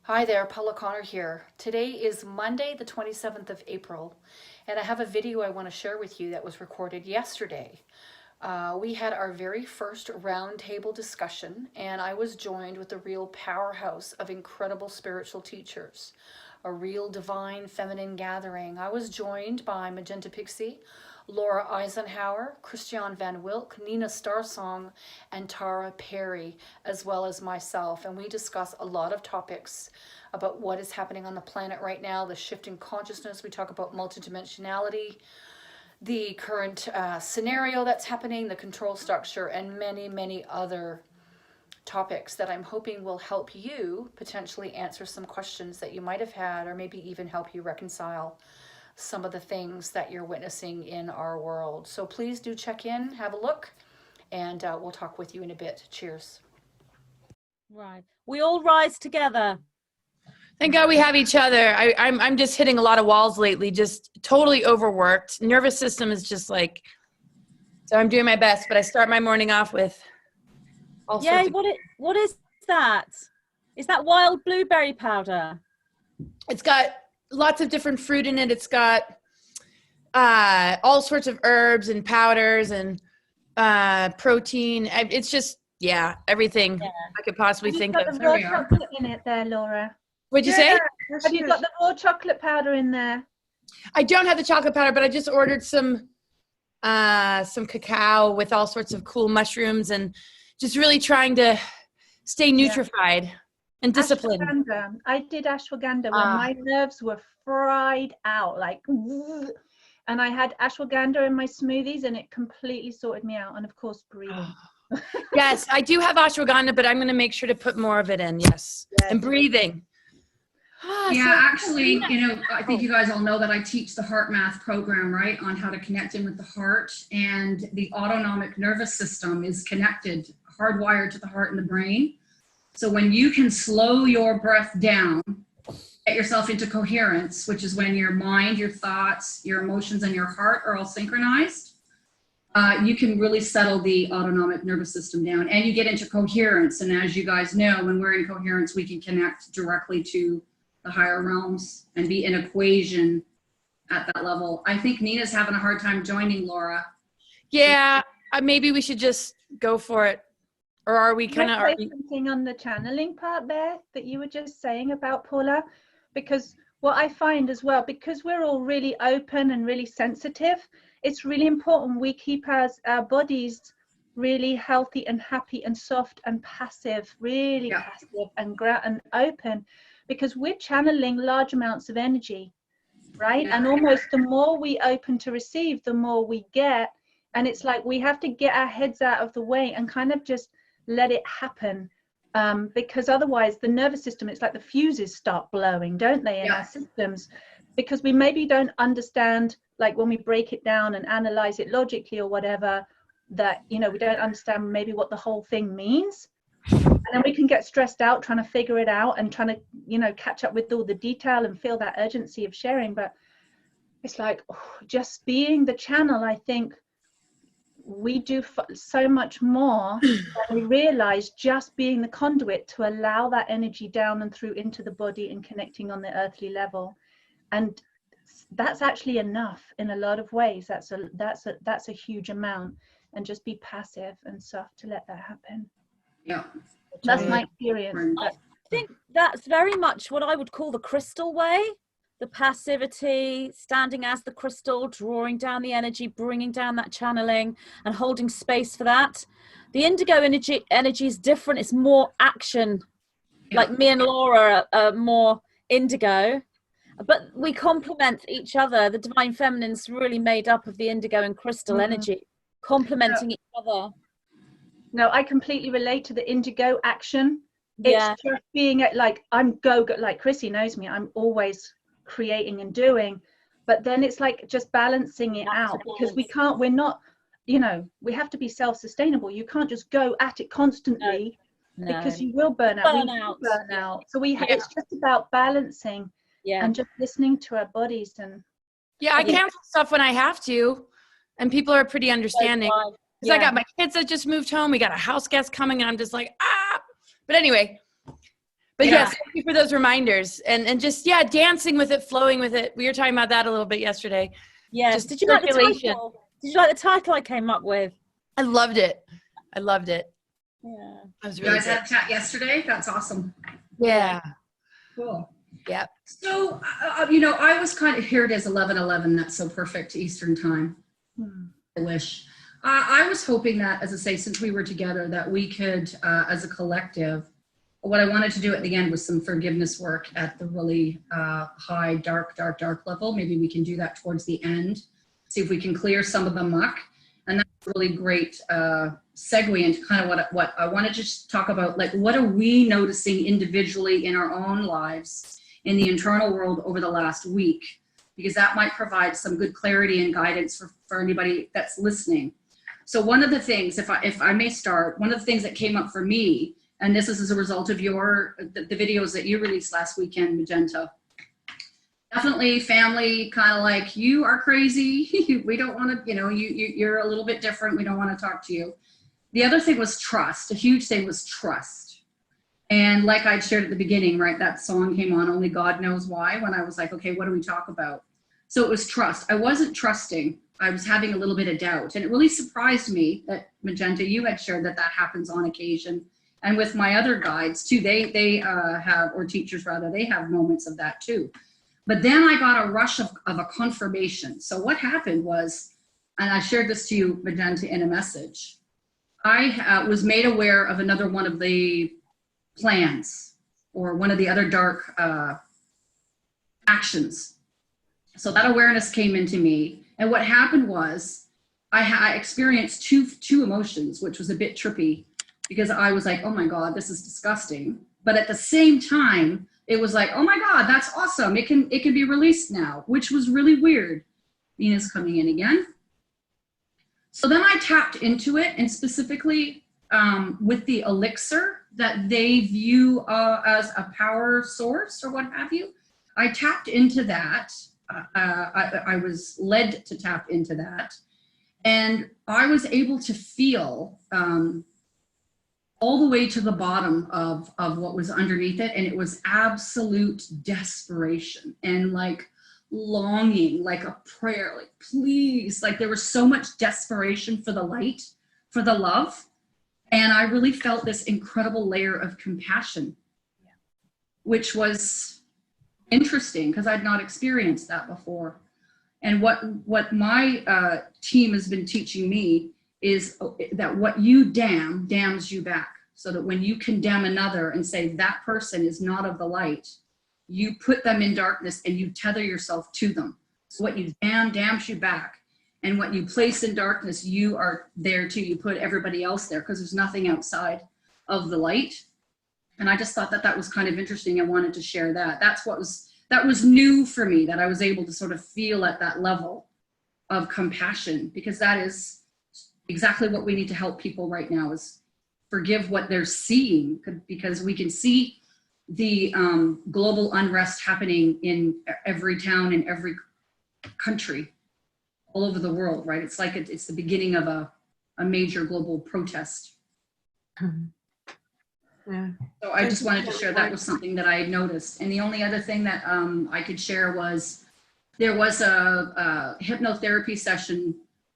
Hi there, Paula Connor here. Today is Monday, the 27th of April, and I have a video I want to share with you that was recorded yesterday. We had our very first roundtable discussion, and I was joined with a real powerhouse of incredible spiritual teachers, a real divine feminine gathering. I was joined by Magenta Pixie, Laura Eisenhower, Christianne Van Wilk, Nina Starsong, and Tara Perry, as well as myself. And we discuss a lot of topics about what is happening on the planet right now, the shift in consciousness. We talk about multidimensionality, the current scenario that's happening, the control structure, and many, many other topics that I'm hoping will help you potentially answer some questions that you might have had, or maybe even help you reconcile some of the things that you're witnessing in our world. So please do check in, have a look, and we'll talk with you in a bit. Cheers. Right. We all rise together. Thank God we have each other. I'm just hitting a lot of walls lately, just totally overworked. Nervous system is just like, so I'm doing my best, but I start my morning off with all sorts of... What is that? Is that wild blueberry powder? It's got lots of different fruit in it. It's got all sorts of herbs and powders and protein. It's just, everything I could possibly think of. Have you got the raw chocolate in it there, Laura? What'd you say? Have you got the raw chocolate powder in there? I don't have the chocolate powder, but I just ordered some cacao with all sorts of cool mushrooms and just really trying to stay nutrified and disciplined. Ashwagandha. I did ashwagandha when my nerves were fried out, and I had ashwagandha in my smoothies, and it completely sorted me out. And of course, breathing. Yes, I do have ashwagandha, but I'm going to make sure to put more of it in. Yes. And breathing. Actually, I think you guys all know that I teach the HeartMath program, right, on how to connect in with the heart, and the autonomic nervous system is connected, hardwired to the heart and the brain. So when you can slow your breath down, get yourself into coherence, which is when your mind, your thoughts, your emotions, and your heart are all synchronized, you can really settle the autonomic nervous system down, and you get into coherence. And as you guys know, when we're in coherence, we can connect directly to the higher realms and be in equation at that level. I think Nina's having a hard time joining, Laura. Yeah, maybe we should just go for it. Or are we kind of... something on the channeling part there that you were just saying about Paula? Because what I find as well, because we're all really open and really sensitive, it's really important we keep our bodies really healthy and happy and soft and passive, really passive and open, because we're channeling large amounts of energy, right? And almost the more we open to receive, the more we get. And it's like we have to get our heads out of the way and kind of just let it happen, because otherwise the nervous system, it's like the fuses start blowing, don't they, in our systems, because we maybe don't understand, like when we break it down and analyze it logically or whatever, that we don't understand maybe what the whole thing means, and then we can get stressed out trying to figure it out and trying to catch up with all the detail and feel that urgency of sharing. But it's like just being the channel, I think we do so much more than we realize, just being the conduit to allow that energy down and through into the body and connecting on the earthly level. And that's actually enough in a lot of ways. That's a huge amount. And just be passive and soft to let that happen. That's my experience. I think that's very much what I would call the crystal way. The passivity, standing as the crystal, drawing down the energy, bringing down that channeling and holding space for that. The indigo energy is different. It's more action. Like me and Laura are more indigo, but we complement each other. The divine feminine's really made up of the indigo and crystal energy, complementing each other. No, I completely relate to the indigo action. It's just being like, I'm go, like Chrissy knows me, I'm always creating and doing, but then it's like just balancing it out, because we're not, we have to be self-sustainable. You can't just go at it constantly, because you will burn out. So it's just about balancing and just listening to our bodies. And I cancel stuff when I have to, and people are pretty understanding. Because I got my kids that just moved home, we got a house guest coming, and I'm just like, But anyway, But Yeah. yes, thank you for those reminders and just, yeah, dancing with it, flowing with it. We were talking about that a little bit yesterday. Yes. Just Did you like the circulation. title? Did you like the title I came up with? I loved it. I loved it. Yeah. I was You really guys had a chat yesterday? That's awesome. Yeah. Cool. Yep. So, you know, I was kind of, here it is, 11:11. That's so perfect Eastern time. I wish. I was hoping that, as I say, since we were together, that we could, as a collective, what I wanted to do at the end was some forgiveness work at the really high, dark level. Maybe we can do that towards the end, see if we can clear some of the muck. And that's a really great segue into kind of what I want to just talk about, like, what are we noticing individually in our own lives, in the internal world over the last week? Because that might provide some good clarity and guidance for anybody that's listening. So one of the things, if I may start, one of the things that came up for me, and this is as a result of the videos that you released last weekend, Magenta. Definitely family, kind of like, you are crazy. We don't want to, you know, you're a little bit different. We don't want to talk to you. The other thing was trust. A huge thing was trust. And like I shared at the beginning, right, that song came on, Only God Knows Why, when I was like, okay, what do we talk about? So it was trust. I wasn't trusting. I was having a little bit of doubt. And it really surprised me that, Magenta, you had shared that happens on occasion. And with my other guides too, they have, or teachers rather, they have moments of that too. But then I got a rush of a confirmation. So what happened was, and I shared this to you, Magenta, in a message, I was made aware of another one of the plans, or one of the other dark actions. So that awareness came into me. And what happened was, I experienced two emotions, which was a bit trippy, because I was like, oh my God, this is disgusting. But at the same time, it was like, oh my God, that's awesome. It can be released now, which was really weird. Nina's coming in again. So then I tapped into it, and specifically with the elixir that they view as a power source or what have you. I tapped into that. I was led to tap into that. And I was able to feel all the way to the bottom of what was underneath it. And it was absolute desperation and like longing, like a prayer, like, please, like there was so much desperation for the light, for the love. And I really felt this incredible layer of compassion, which was interesting because I'd not experienced that before. And what my team has been teaching me is that what you damns you back. So that when you condemn another and say that person is not of the light, you put them in darkness and you tether yourself to them. So what you damns you back. And what you place in darkness, you are there too. You put everybody else there because there's nothing outside of the light. And I just thought that was kind of interesting. I wanted to share that. That was new for me, that I was able to sort of feel at that level of compassion, because that is exactly what we need to help people right now, is forgive what they're seeing, because we can see the global unrest happening in every town, in every country, all over the world, right? It's like it's the beginning of a major global protest. Yeah. So I just wanted to share that was something that I had noticed. And the only other thing that I could share was, there was a hypnotherapy session.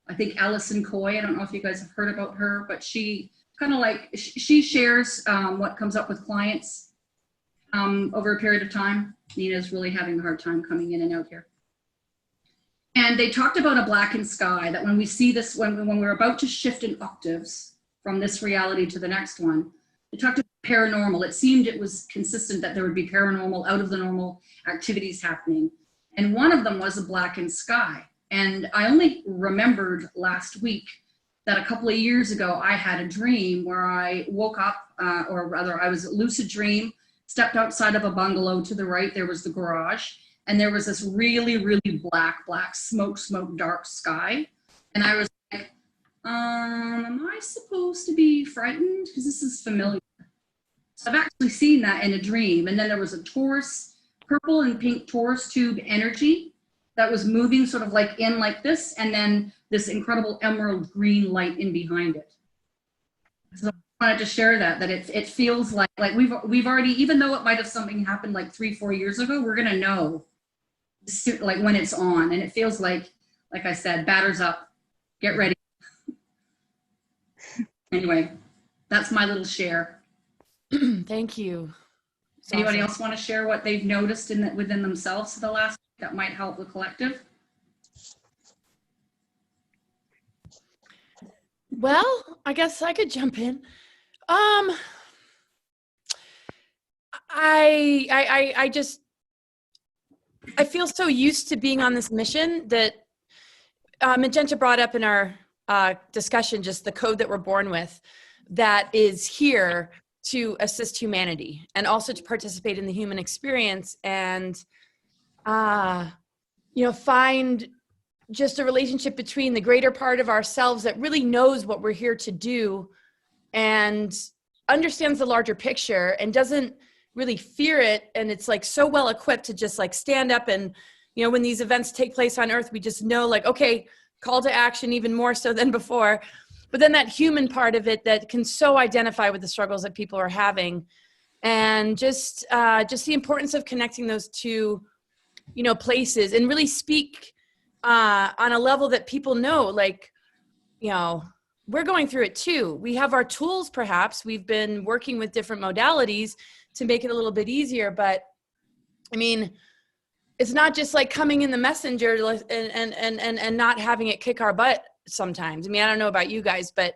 I think Alison Coy, I don't know if you guys have heard about her, but she kind of like, she shares what comes up with clients over a period of time. Nina's really having a hard time coming in and out here. And they talked about a blackened sky, that when we see this, when we're about to shift in octaves from this reality to the next one, they talked about paranormal. It seemed it was consistent that there would be paranormal, out of the normal activities happening. And one of them was a blackened sky. And I only remembered last week that a couple of years ago, I had a dream where I woke up, or rather I was a lucid dream, stepped outside of a bungalow. To the right, there was the garage. And there was this really, really black smoke, dark sky. And I was like, am I supposed to be frightened? Because this is familiar. So I've actually seen that in a dream. And then there was a Taurus, purple and pink Taurus tube energy that was moving sort of like in like this. And then this incredible emerald green light in behind it. So wanted to share that it feels like we've already, even though it might have something happened like 3-4 years ago, we're gonna know like when it's on, and it feels like I said, batters up, get ready. Anyway, that's my little share. Thank you. It's Anybody awesome. else want to share what they've noticed within themselves the last week that might help the collective? Well, I guess I could jump in. I feel so used to being on this mission that Magenta brought up in our discussion, just the code that we're born with, that is here to assist humanity and also to participate in the human experience and, find just a relationship between the greater part of ourselves that really knows what we're here to do and understands the larger picture and doesn't really fear it. And it's like so well equipped to just like stand up and, when these events take place on Earth, we just know like, okay, call to action even more so than before. But then that human part of it that can so identify with the struggles that people are having, and just the importance of connecting those two, places and really speak on a level that people know, like, we're going through it too. We have our tools, perhaps. We've been working with different modalities to make it a little bit easier. But I mean, it's not just like coming in the messenger and not having it kick our butt sometimes. I mean, I don't know about you guys, but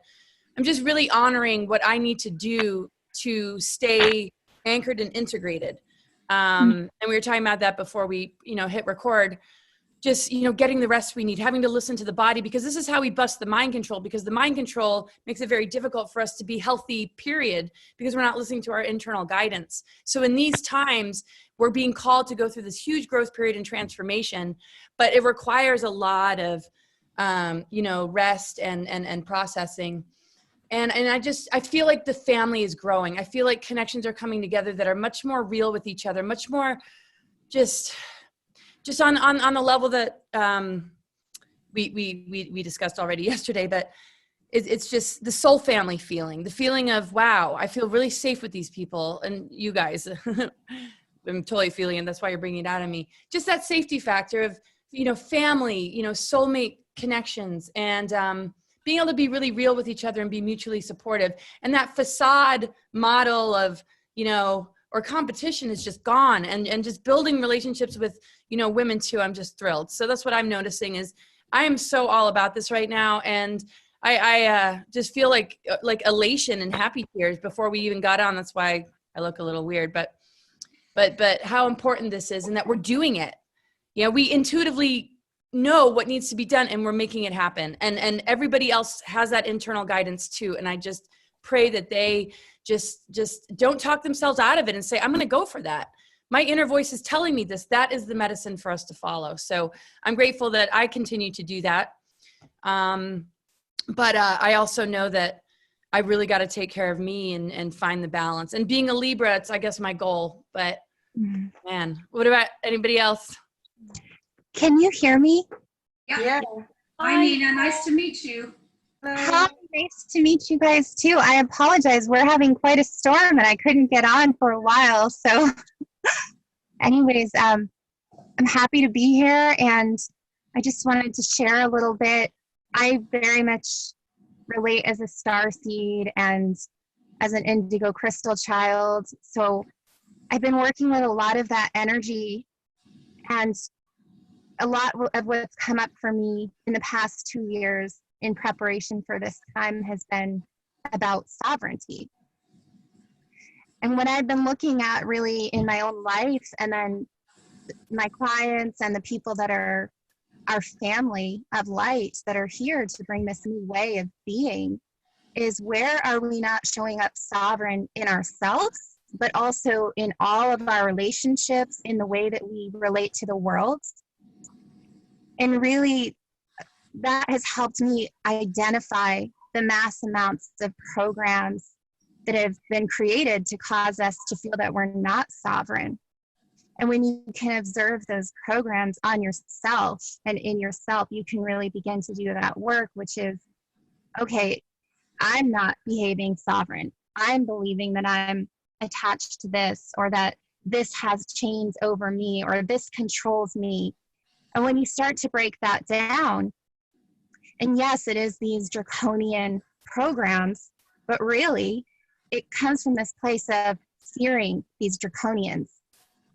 I'm just really honoring what I need to do to stay anchored and integrated. And we were talking about that before we, hit record. Just, getting the rest we need, having to listen to the body, because this is how we bust the mind control, because the mind control makes it very difficult for us to be healthy, period, because we're not listening to our internal guidance. So in these times, we're being called to go through this huge growth period and transformation, but it requires a lot of, rest and processing. And I feel like the family is growing. I feel like connections are coming together that are much more real with each other, much more just on the level that we discussed already yesterday, but it's just the soul family feeling, the feeling of, wow, I feel really safe with these people. And you guys, I'm totally feeling it. That's why you're bringing it out of me. Just that safety factor of, family, soulmate connections, and being able to be really real with each other and be mutually supportive. And that facade model of, or competition is just gone, and just building relationships with, women too. I'm just thrilled. So that's what I'm noticing is I am so all about this right now. And I just feel like elation and happy tears before we even got on. That's why I look a little weird, but how important this is, and that we're doing it. We intuitively know what needs to be done, and we're making it happen. And everybody else has that internal guidance too. And I just pray that they just don't talk themselves out of it and say, I'm going to go for that. My inner voice is telling me this. That is the medicine for us to follow. So I'm grateful that I continue to do that. But I also know that I really got to take care of me and find the balance. And being a Libra, it's, I guess, my goal. But man, what about anybody else? Can you hear me? Yeah. Hi, Nina. Nice to meet you. Hi, nice to meet you guys too. I apologize. We're having quite a storm and I couldn't get on for a while. So anyways, I'm happy to be here, and I just wanted to share a little bit. I very much relate as a star seed and as an indigo crystal child. So I've been working with a lot of that energy, and a lot of what's come up for me in the past 2 years in preparation for this time has been about sovereignty. And what I've been looking at really in my own life, and then my clients and the people that are our family of light that are here to bring this new way of being, is where are we not showing up sovereign in ourselves, but also in all of our relationships, in the way that we relate to the world. And really, that has helped me identify the mass amounts of programs that have been created to cause us to feel that we're not sovereign. And when you can observe those programs on yourself and in yourself, you can really begin to do that work, which is, okay, I'm not behaving sovereign. I'm believing that I'm attached to this, or that this has chains over me, or this controls me. And when you start to break that down, and yes, it is these draconian programs, but really it comes from this place of fearing these draconians.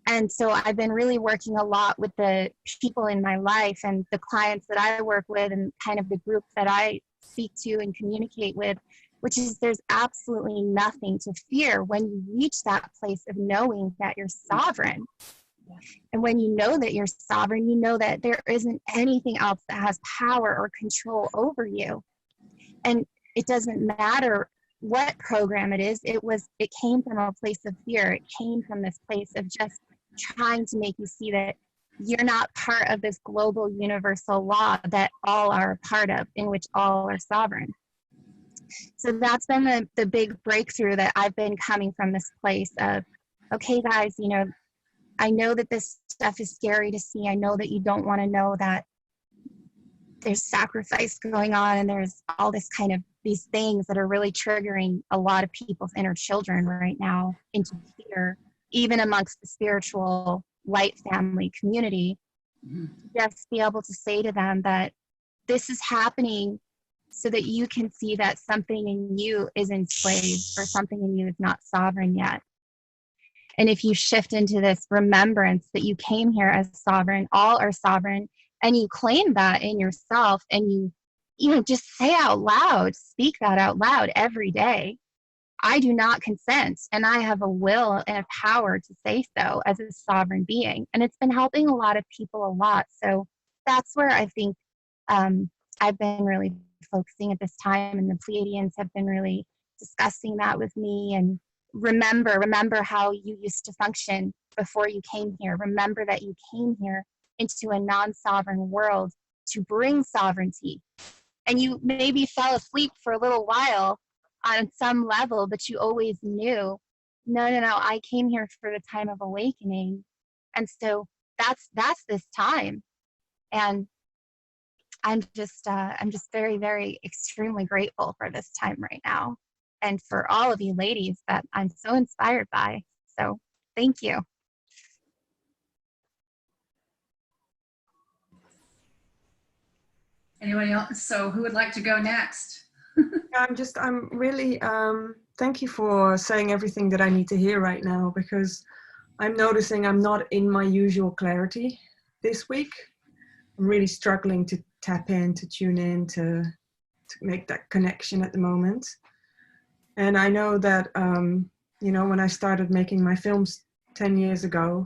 And so I've been really working a lot with the people in my life and the clients that I work with, and kind of the group that I speak to and communicate with, which is there's absolutely nothing to fear when you reach that place of knowing that you're sovereign. And when you know that you're sovereign, you know that there isn't anything else that has power or control over you. And it doesn't matter what program it is. It came from a place of fear. It came from this place of just trying to make you see that you're not part of this global universal law that all are a part of, in which all are sovereign. So that's been the big breakthrough, that I've been coming from this place of, okay, guys, you know, I know that this stuff is scary to see. I know that you don't want to know that there's sacrifice going on, and there's all this kind of these things that are really triggering a lot of people's inner children right now into fear, even amongst the spiritual light family community. Just be able to say to them that this is happening so that you can see that something in you is enslaved, or something in you is not sovereign yet. And if you shift into this remembrance that you came here as sovereign, all are sovereign, and you claim that in yourself, and you know, just say out loud, speak that out loud every day. I do not consent, and I have a will and a power to say so as a sovereign being. And it's been helping a lot of people a lot. So that's where I think I've been really focusing at this time, and the Pleiadians have been really discussing that with me. And remember how you used to function before you came here. Remember that you came here into a non-sovereign world to bring sovereignty. And you maybe fell asleep for a little while on some level, but you always knew, no, I came here for the time of awakening. And so that's this time. And I'm just very, very extremely grateful for this time right now, and for all of you ladies that I'm so inspired by. So thank you. Anybody else? So who would like to go next? I'm really, thank you for saying everything that I need to hear right now, because I'm noticing I'm not in my usual clarity this week. I'm really struggling to tap in, to tune in, to make that connection at the moment. And I know that, you know, when I started making my films 10 years ago,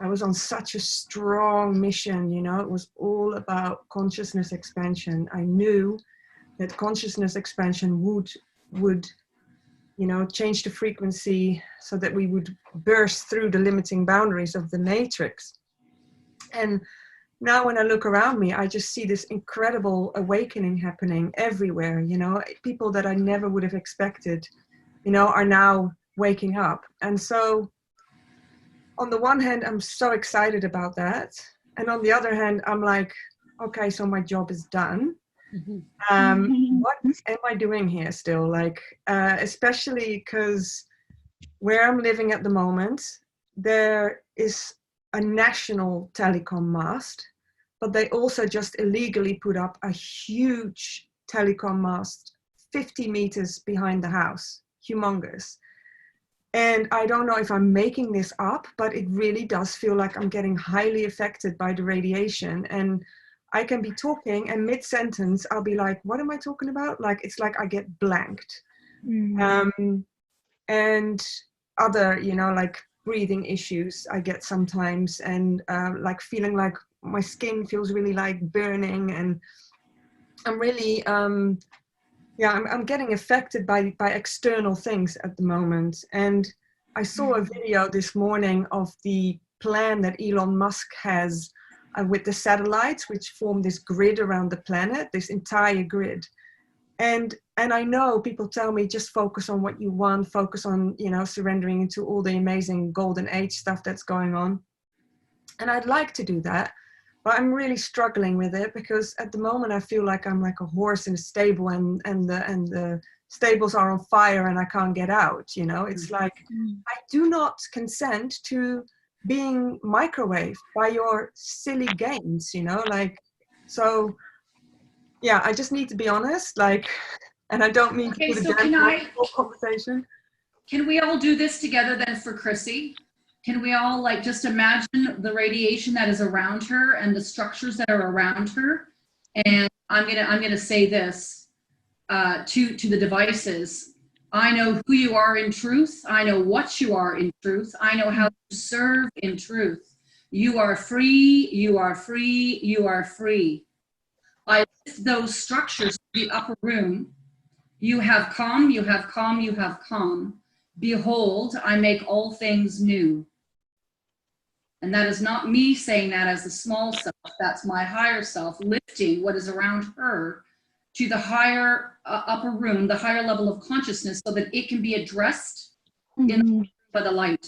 I was on such a strong mission, you know, it was all about consciousness expansion. I knew that consciousness expansion would, you know, change the frequency so that we would burst through the limiting boundaries of the matrix. And now when I look around me, I just see this incredible awakening happening everywhere. You know, people that I never would have expected, you know, are now waking up. And so on the one hand, I'm so excited about that. And on the other hand, I'm like, okay, so my job is done. What am I doing here still? Like, especially because where I'm living at the moment, there is a national telecom mast, but they also just illegally put up a huge telecom mast 50 meters behind the house, humongous. And I don't know if I'm making this up, but it really does feel like I'm getting highly affected by the radiation. And I can be talking, and mid-sentence, I'll be like, what am I talking about? Like, it's like I get blanked. And other, you know, like breathing issues I get sometimes, and like feeling like my skin feels really like burning, and I'm really, yeah, I'm getting affected by external things at the moment. And I saw a video this morning of the plan that Elon Musk has with the satellites, which form this grid around the planet, this entire grid. And I know people tell me, just focus on what you want, focus on, you know, surrendering into all the amazing golden age stuff that's going on. And I'd like to do that, but I'm really struggling with it, because at the moment I feel like I'm like a horse in a stable, and the stables are on fire and I can't get out, you know. It's like, I do not consent to being microwaved by your silly games, you know, like, so yeah, I just need to be honest, like, and I don't mean to put so a damper on the whole conversation. Can we all do this together then for Chrissy? Can we all like just imagine the radiation that is around her and the structures that are around her? And I'm gonna say this to the devices. I know who you are in truth. I know what you are in truth. I know how to serve in truth. You are free. You are free. You are free. I lift those structures to the upper room. You have calm. You have calm. You have calm. Behold, I make all things new. And that is not me saying that as the small self. That's my higher self lifting what is around her to the higher upper room, the higher level of consciousness, so that it can be addressed by the light.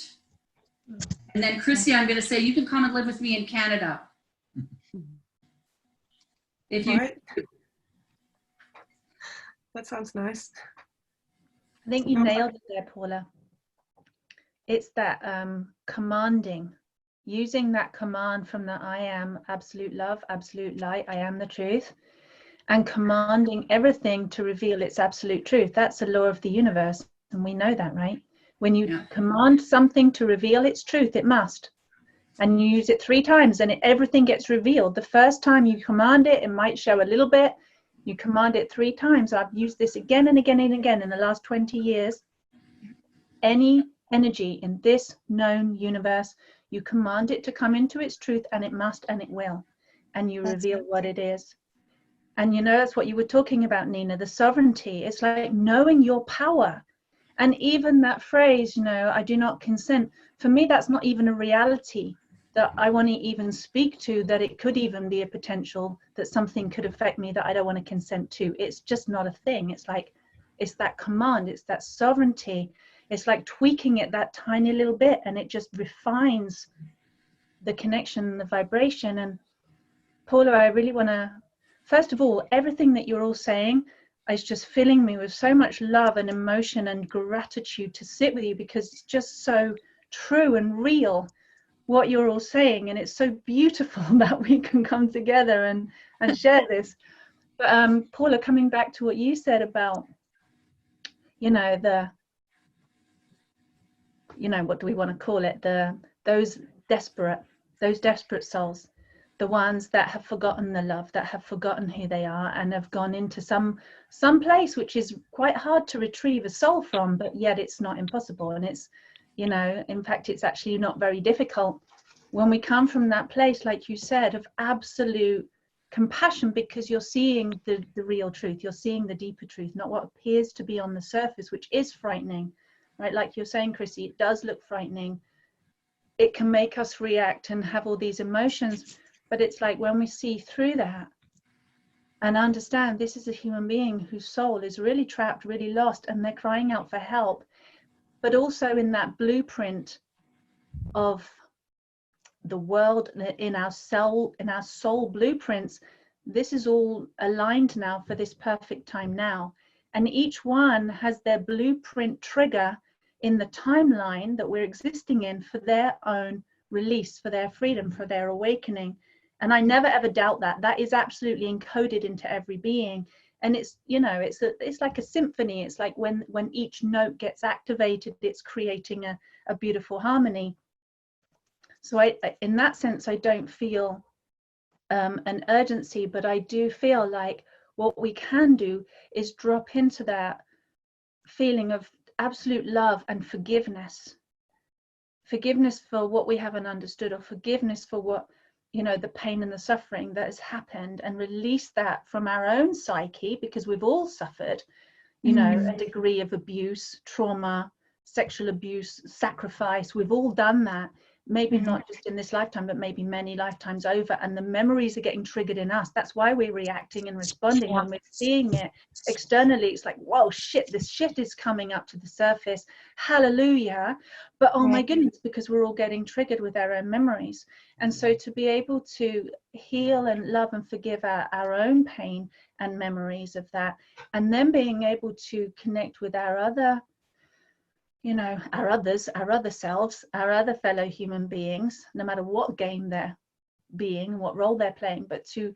And then Chrissy, I'm going to say, you can come and live with me in Canada. If you. Right. That sounds nice. I think you nailed it there, Paula. It's that commanding, using that command from the I am absolute love, absolute light, I am the truth, and commanding everything to reveal its absolute truth. That's the law of the universe, and we know that, right? When you command something to reveal its truth, it must. And you use it 3 times and everything gets revealed. The first time you command it, it might show a little bit. You command it 3 times. I've used this again and again and again in the last 20 years. Any energy in this known universe, you command it to come into its truth, and it must, and it will. And you reveal what it is. And you know, that's what you were talking about, Nina, the sovereignty. It's like knowing your power. And even that phrase, you know, I do not consent. For me, that's not even a reality that I want to even speak to, that it could even be a potential that something could affect me that I don't want to consent to. It's just not a thing. It's like, it's that command, it's that sovereignty. It's like tweaking it that tiny little bit, and it just refines the connection, the vibration. And Paula, I really want to, first of all, everything that you're all saying is just filling me with so much love and emotion and gratitude to sit with you, because it's just so true and real what you're all saying, and it's so beautiful that we can come together and share this. But Paula, coming back to what you said about, you know, what do we want to call it, those desperate souls, the ones that have forgotten the love, that have forgotten who they are, and have gone into some place which is quite hard to retrieve a soul from, but yet it's not impossible. And it's, you know, in fact, it's actually not very difficult when we come from that place, like you said, of absolute compassion, because you're seeing the real truth, you're seeing the deeper truth, not what appears to be on the surface, which is frightening, right? Like you're saying, Chrissy, it does look frightening. It can make us react and have all these emotions, but it's like when we see through that and understand this is a human being whose soul is really trapped, really lost, and they're crying out for help. But also in that blueprint of the world, in our soul blueprints, this is all aligned now for this perfect time now. And each one has their blueprint trigger in the timeline that we're existing in for their own release, for their freedom, for their awakening. And I never ever doubt that. That is absolutely encoded into every being. And it's, you know, it's like a symphony. It's like when each note gets activated, it's creating a beautiful harmony. So in that sense, I don't feel an urgency, but I do feel like what we can do is drop into that feeling of absolute love and forgiveness for what we haven't understood, or forgiveness for what, you know, the pain and the suffering that has happened, and release that from our own psyche, because we've all suffered, you know, a degree of abuse, trauma, sexual abuse, sacrifice. We've all done that. maybe not just in this lifetime, but maybe many lifetimes over, and the memories are getting triggered in us. That's why we're reacting and responding. When we're seeing it externally, it's like, whoa, shit, this shit is coming up to the surface, hallelujah. But oh my goodness, because we're all getting triggered with our own memories. And so to be able to heal and love and forgive our own pain and memories of that, and then being able to connect with our other, you know, our other selves, our other fellow human beings, no matter what game they're being, what role they're playing, but to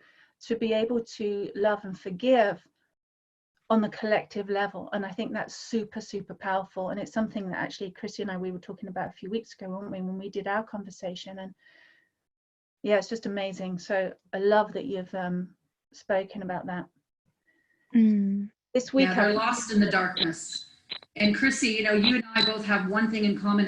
be able to love and forgive on the collective level. And I think that's super, super powerful. And it's something that actually Chrissy and I, we were talking about a few weeks ago, weren't we, when we did our conversation. And yeah, it's just amazing. So I love that you've spoken about that. This week, they're lost in the darkness. And Chrissy, you know, you and I both have one thing in common.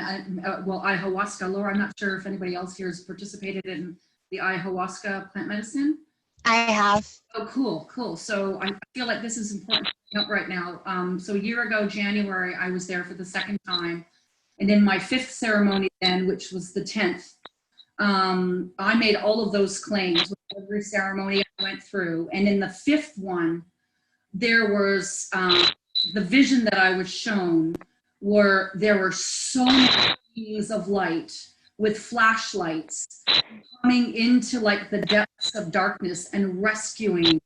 Well, ayahuasca. Laura, I'm not sure if anybody else here has participated in the ayahuasca plant medicine. I have. Oh, cool. So I feel like this is important to bring up right now. So a year ago, January, I was there for the second time. And in my 5th ceremony then, which was the 10th, I made all of those claims with every ceremony I went through. And in the 5th one, there was the vision that I was shown were there were so many beings of light with flashlights coming into like the depths of darkness and rescuing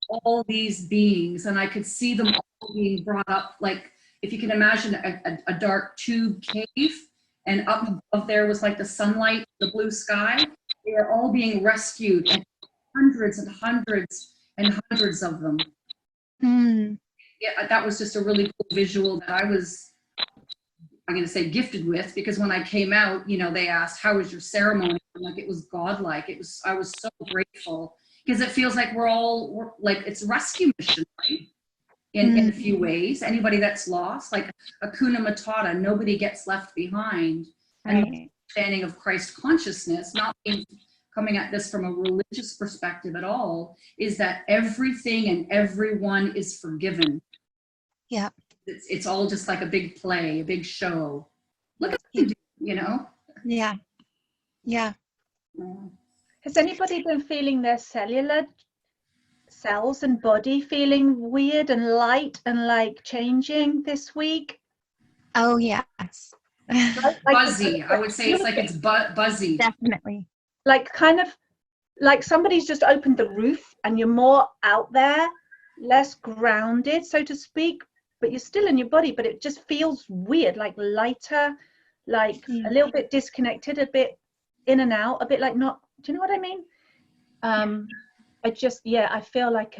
all these beings. And I could see them all being brought up, like if you can imagine a dark tube cave, and up above there was like the sunlight, the blue sky. They were all being rescued, and hundreds and hundreds and hundreds of them. Yeah, that was just a really cool visual that I was, I'm going to say, gifted with, because when I came out, you know, they asked, how was your ceremony? I'm like, it was godlike. I was so grateful, because it feels like we're like, it's a rescue mission, right? In a few ways. Anybody that's lost, like Hakuna Matata, nobody gets left behind. And the understanding of Christ consciousness, not being coming at this from a religious perspective at all, is that everything and everyone is forgiven. Yeah. It's all just like a big play, a big show. Look at you, you know? Yeah. Has anybody been feeling their cellular cells and body feeling weird and light and like changing this week? Oh, yes. Like buzzy. I would say it's like it's buzzy. Definitely. Like kind of like somebody's just opened the roof and you're more out there, less grounded, so to speak, but you're still in your body, but it just feels weird, like lighter, like a little bit disconnected, a bit in and out, a bit like not, do you know what I mean? I just, yeah, I feel like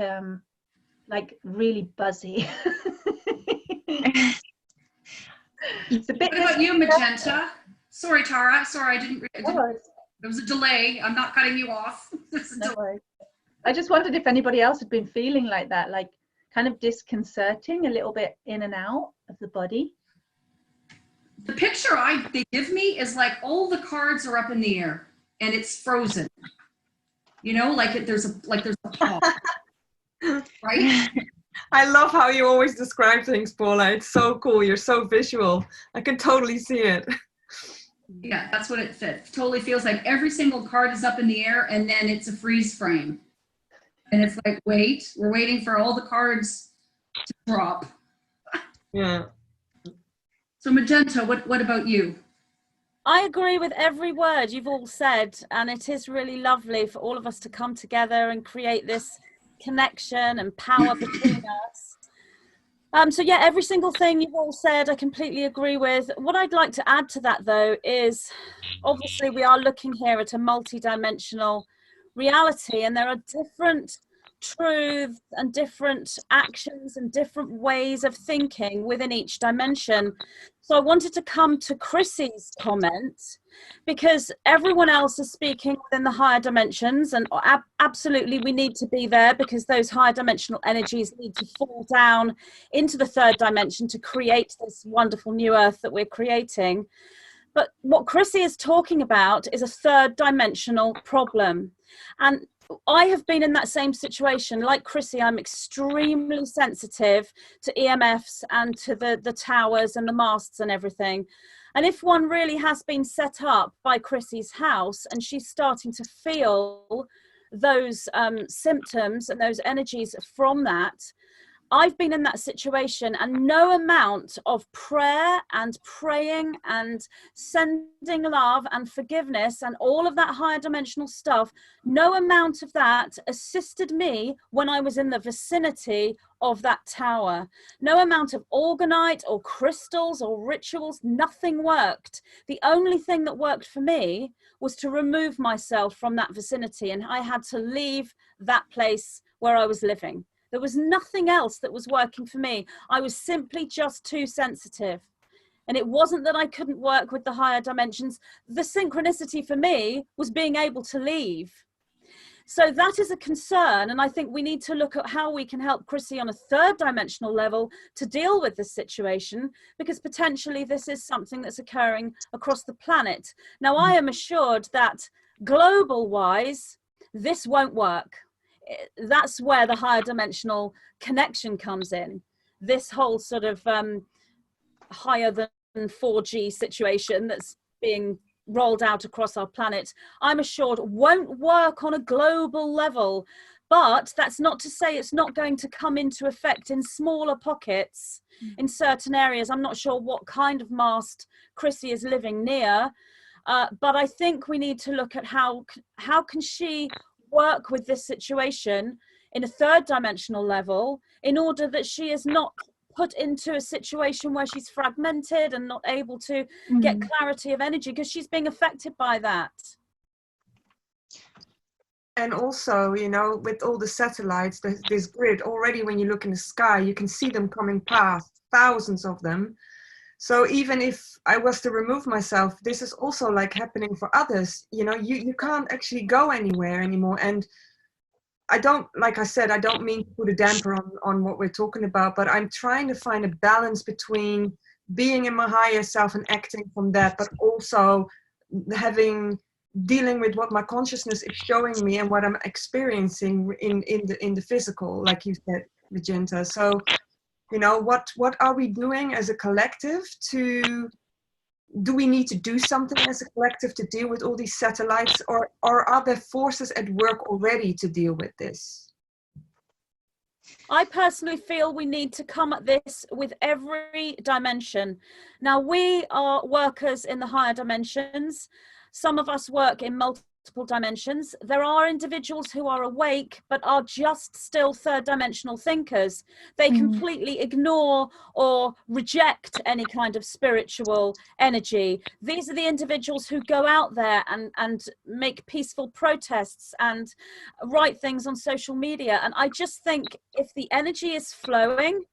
really buzzy. It's a bit. What about you, Magenta? Sorry, Tara. Sorry, I didn't. There was a delay. I'm not cutting you off. No, I just wondered if anybody else had been feeling like that, like kind of disconcerting, a little bit in and out of the body. The picture they give me is like all the cards are up in the air and it's frozen. You know, like there's a pause, right? I love how you always describe things, Paula. It's so cool. You're so visual. I can totally see it. Yeah, that's what it totally feels like. Every single card is up in the air and then it's a freeze frame. And it's like, wait, we're waiting for all the cards to drop. Yeah. So Magenta, what about you? I agree with every word you've all said, and it is really lovely for all of us to come together and create this connection and power between us. So yeah, every single thing you've all said, I completely agree with. What I'd like to add to that, though, is obviously we are looking here at a multi-dimensional reality, and there are different truths and different actions and different ways of thinking within each dimension. So I wanted to come to Chrissy's comment, because everyone else is speaking within the higher dimensions, and absolutely we need to be there, because those higher dimensional energies need to fall down into the third dimension to create this wonderful new earth that we're creating. But what Chrissy is talking about is a third dimensional problem. And I have been in that same situation. Like Chrissy, I'm extremely sensitive to EMFs and to the towers and the masts and everything. And if one really has been set up by Chrissy's house and she's starting to feel those symptoms and those energies from that, I've been in that situation, and no amount of prayer and praying and sending love and forgiveness and all of that higher dimensional stuff, no amount of that assisted me when I was in the vicinity of that tower. No amount of orgonite or crystals or rituals, nothing worked. The only thing that worked for me was to remove myself from that vicinity, and I had to leave that place where I was living. There was nothing else that was working for me. I was simply just too sensitive. And it wasn't that I couldn't work with the higher dimensions. The synchronicity for me was being able to leave. So that is a concern. And I think we need to look at how we can help Chrissy on a third dimensional level to deal with this situation, because potentially this is something that's occurring across the planet. Now, I am assured that global wise, this won't work. That's where the higher dimensional connection comes in. This whole sort of higher than 4G situation that's being rolled out across our planet, I'm assured won't work on a global level. But that's not to say it's not going to come into effect in smaller pockets in certain areas. I'm not sure what kind of mast Chrissy is living near, but I think we need to look at how can she work with this situation in a third dimensional level in order that she is not put into a situation where she's fragmented and not able to get clarity of energy, because she's being affected by that. And also, you know, with all the satellites, this grid, already when you look in the sky, you can see them coming past, thousands of them. So even if I was to remove myself, this is also like happening for others. You know, you can't actually go anywhere anymore. And I don't, like I said, I don't mean to put a damper on what we're talking about, but I'm trying to find a balance between being in my higher self and acting from that, but also dealing with what my consciousness is showing me and what I'm experiencing in the physical, like you said, Magenta. So, you know, what are we doing as a collective do we need to do something as a collective to deal with all these satellites, or are there forces at work already to deal with this? I personally feel we need to come at this with every dimension. Now, we are workers in the higher dimensions. Some of us work in multiple dimensions. There are individuals who are awake but are just still third dimensional thinkers. They completely ignore or reject any kind of spiritual energy. These are the individuals who go out there and make peaceful protests and write things on social media. And I just think if the energy is flowing,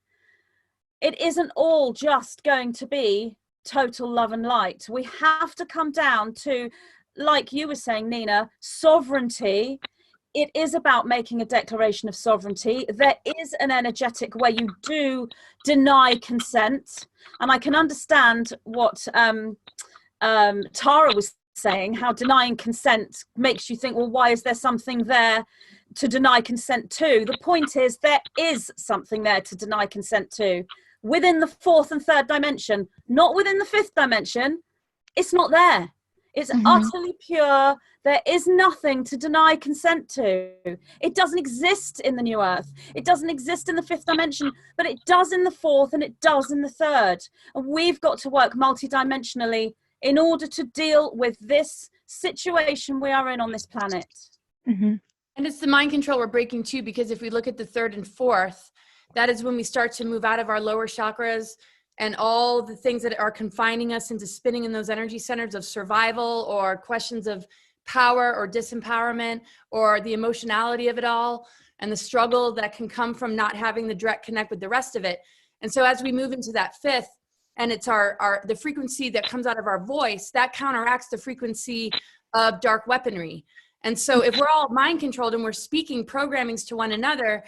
it isn't all just going to be total love and light. We have to come down to, like you were saying, Nina, sovereignty. It is about making a declaration of sovereignty. There is an energetic where you do deny consent. And I can understand what Tara was saying, how denying consent makes you think, well, why is there something there to deny consent to? The point is, there is something there to deny consent to. Within the fourth and third dimension, not within the fifth dimension. It's not there. It's utterly pure. There is nothing to deny consent to. It doesn't exist in the new earth. It doesn't exist in the fifth dimension, but it does in the fourth and it does in the third. And we've got to work multidimensionally in order to deal with this situation we are in on this planet. And it's the mind control we're breaking too, because if we look at the third and fourth, that is when we start to move out of our lower chakras and all the things that are confining us into spinning in those energy centers of survival, or questions of power or disempowerment, or the emotionality of it all, and the struggle that can come from not having the direct connect with the rest of it. And so as we move into that fifth, and it's the frequency that comes out of our voice, that counteracts the frequency of dark weaponry. And so if we're all mind controlled and we're speaking programmings to one another,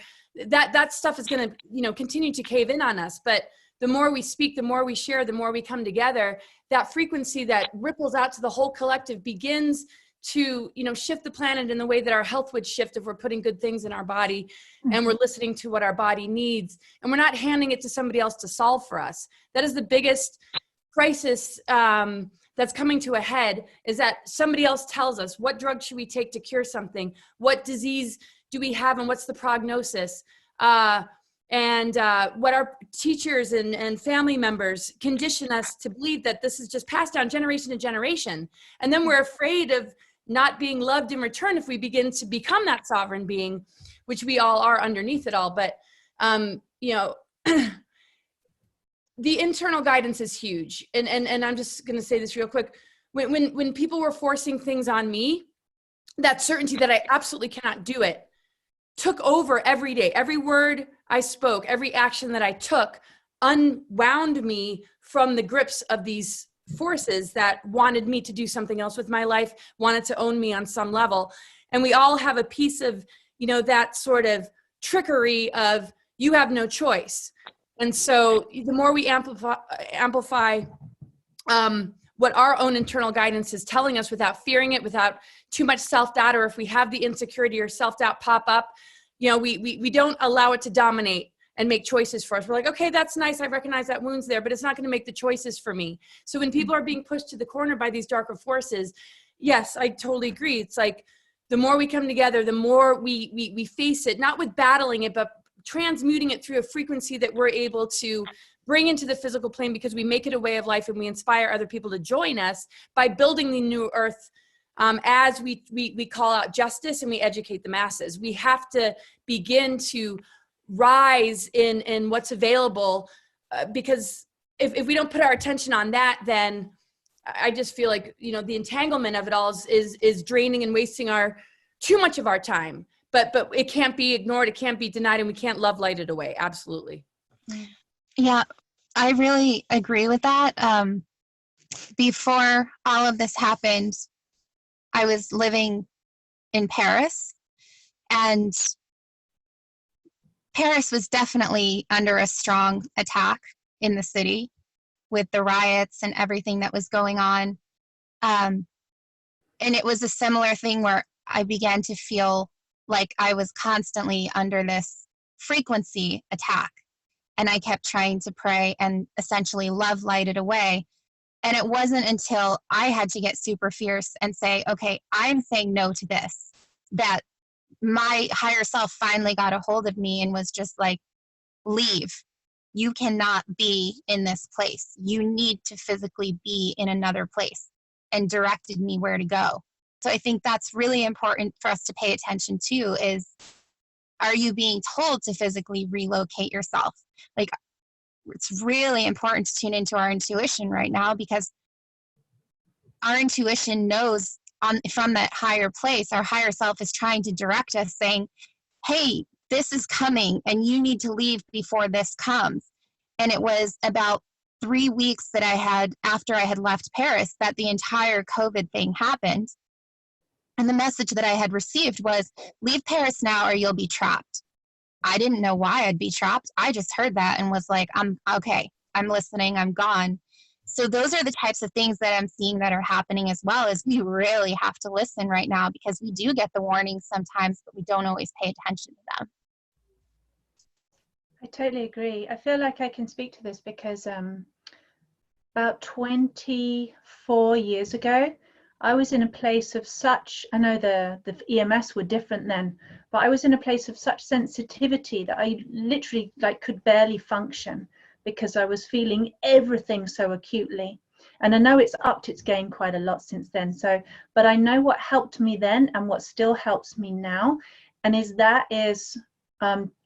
that stuff is going to, you know, continue to cave in on us. But the more we speak, the more we share, the more we come together, that frequency that ripples out to the whole collective begins to, you know, shift the planet in the way that our health would shift if we're putting good things in our body and we're listening to what our body needs, and we're not handing it to somebody else to solve for us. That is the biggest crisis that's coming to a head is that somebody else tells us what drug should we take to cure something, what disease do we have, and what's the prognosis, and what our teachers and family members condition us to believe that this is just passed down generation to generation. And then we're afraid of not being loved in return if we begin to become that sovereign being, which we all are underneath it all. But, you know, the internal guidance is huge. And I'm just going to say this real quick. When people were forcing things on me, that certainty that I absolutely cannot do it took over every day. Every word I spoke, every action that I took unwound me from the grips of these forces that wanted me to do something else with my life, wanted to own me on some level. And we all have a piece of, you know, that sort of trickery of you have no choice. And so the more we amplify what our own internal guidance is telling us without fearing it, without too much self-doubt, or if we have the insecurity or self-doubt pop up, you know, we don't allow it to dominate and make choices for us. We're like, okay, that's nice. I recognize that wound's there, but it's not going to make the choices for me. So when people are being pushed to the corner by these darker forces, yes, I totally agree. It's like the more we come together, the more we face it, not with battling it, but transmuting it through a frequency that we're able to bring into the physical plane, because we make it a way of life and we inspire other people to join us by building the new earth. As we call out justice and we educate the masses, we have to begin to rise in what's available, because if we don't put our attention on that, then I just feel like, you know, the entanglement of it all is draining and wasting too much of our time. But it can't be ignored, it can't be denied, and we can't love light it away. Absolutely. Yeah, I really agree with that. Before all of this happened, I was living in Paris, and Paris was definitely under a strong attack in the city with the riots and everything that was going on. And it was a similar thing where I began to feel like I was constantly under this frequency attack. And I kept trying to pray and essentially love light it away. And it wasn't until I had to get super fierce and say, okay, I'm saying no to this, that my higher self finally got a hold of me and was just like, leave. You cannot be in this place. You need to physically be in another place, and directed me where to go. So I think that's really important for us to pay attention to is, are you being told to physically relocate yourself? Like, it's really important to tune into our intuition right now, because our intuition knows from that higher place, our higher self is trying to direct us, saying, hey, this is coming and you need to leave before this comes. And it was about 3 weeks that I had after I had left Paris that the entire COVID thing happened. And the message that I had received was, leave Paris now or you'll be trapped. I didn't know why I'd be trapped. I just heard that and was like, I'm okay. I'm listening. I'm gone. So those are the types of things that I'm seeing that are happening as well, as we really have to listen right now, because we do get the warnings sometimes, but we don't always pay attention to them. I totally agree. I feel like I can speak to this because about 24 years ago, I was in a place of such, I know the EMS were different then, but I was in a place of such sensitivity that I literally could barely function, because I was feeling everything so acutely. And I know it's upped its game quite a lot since then. So, but I know what helped me then and what still helps me now. And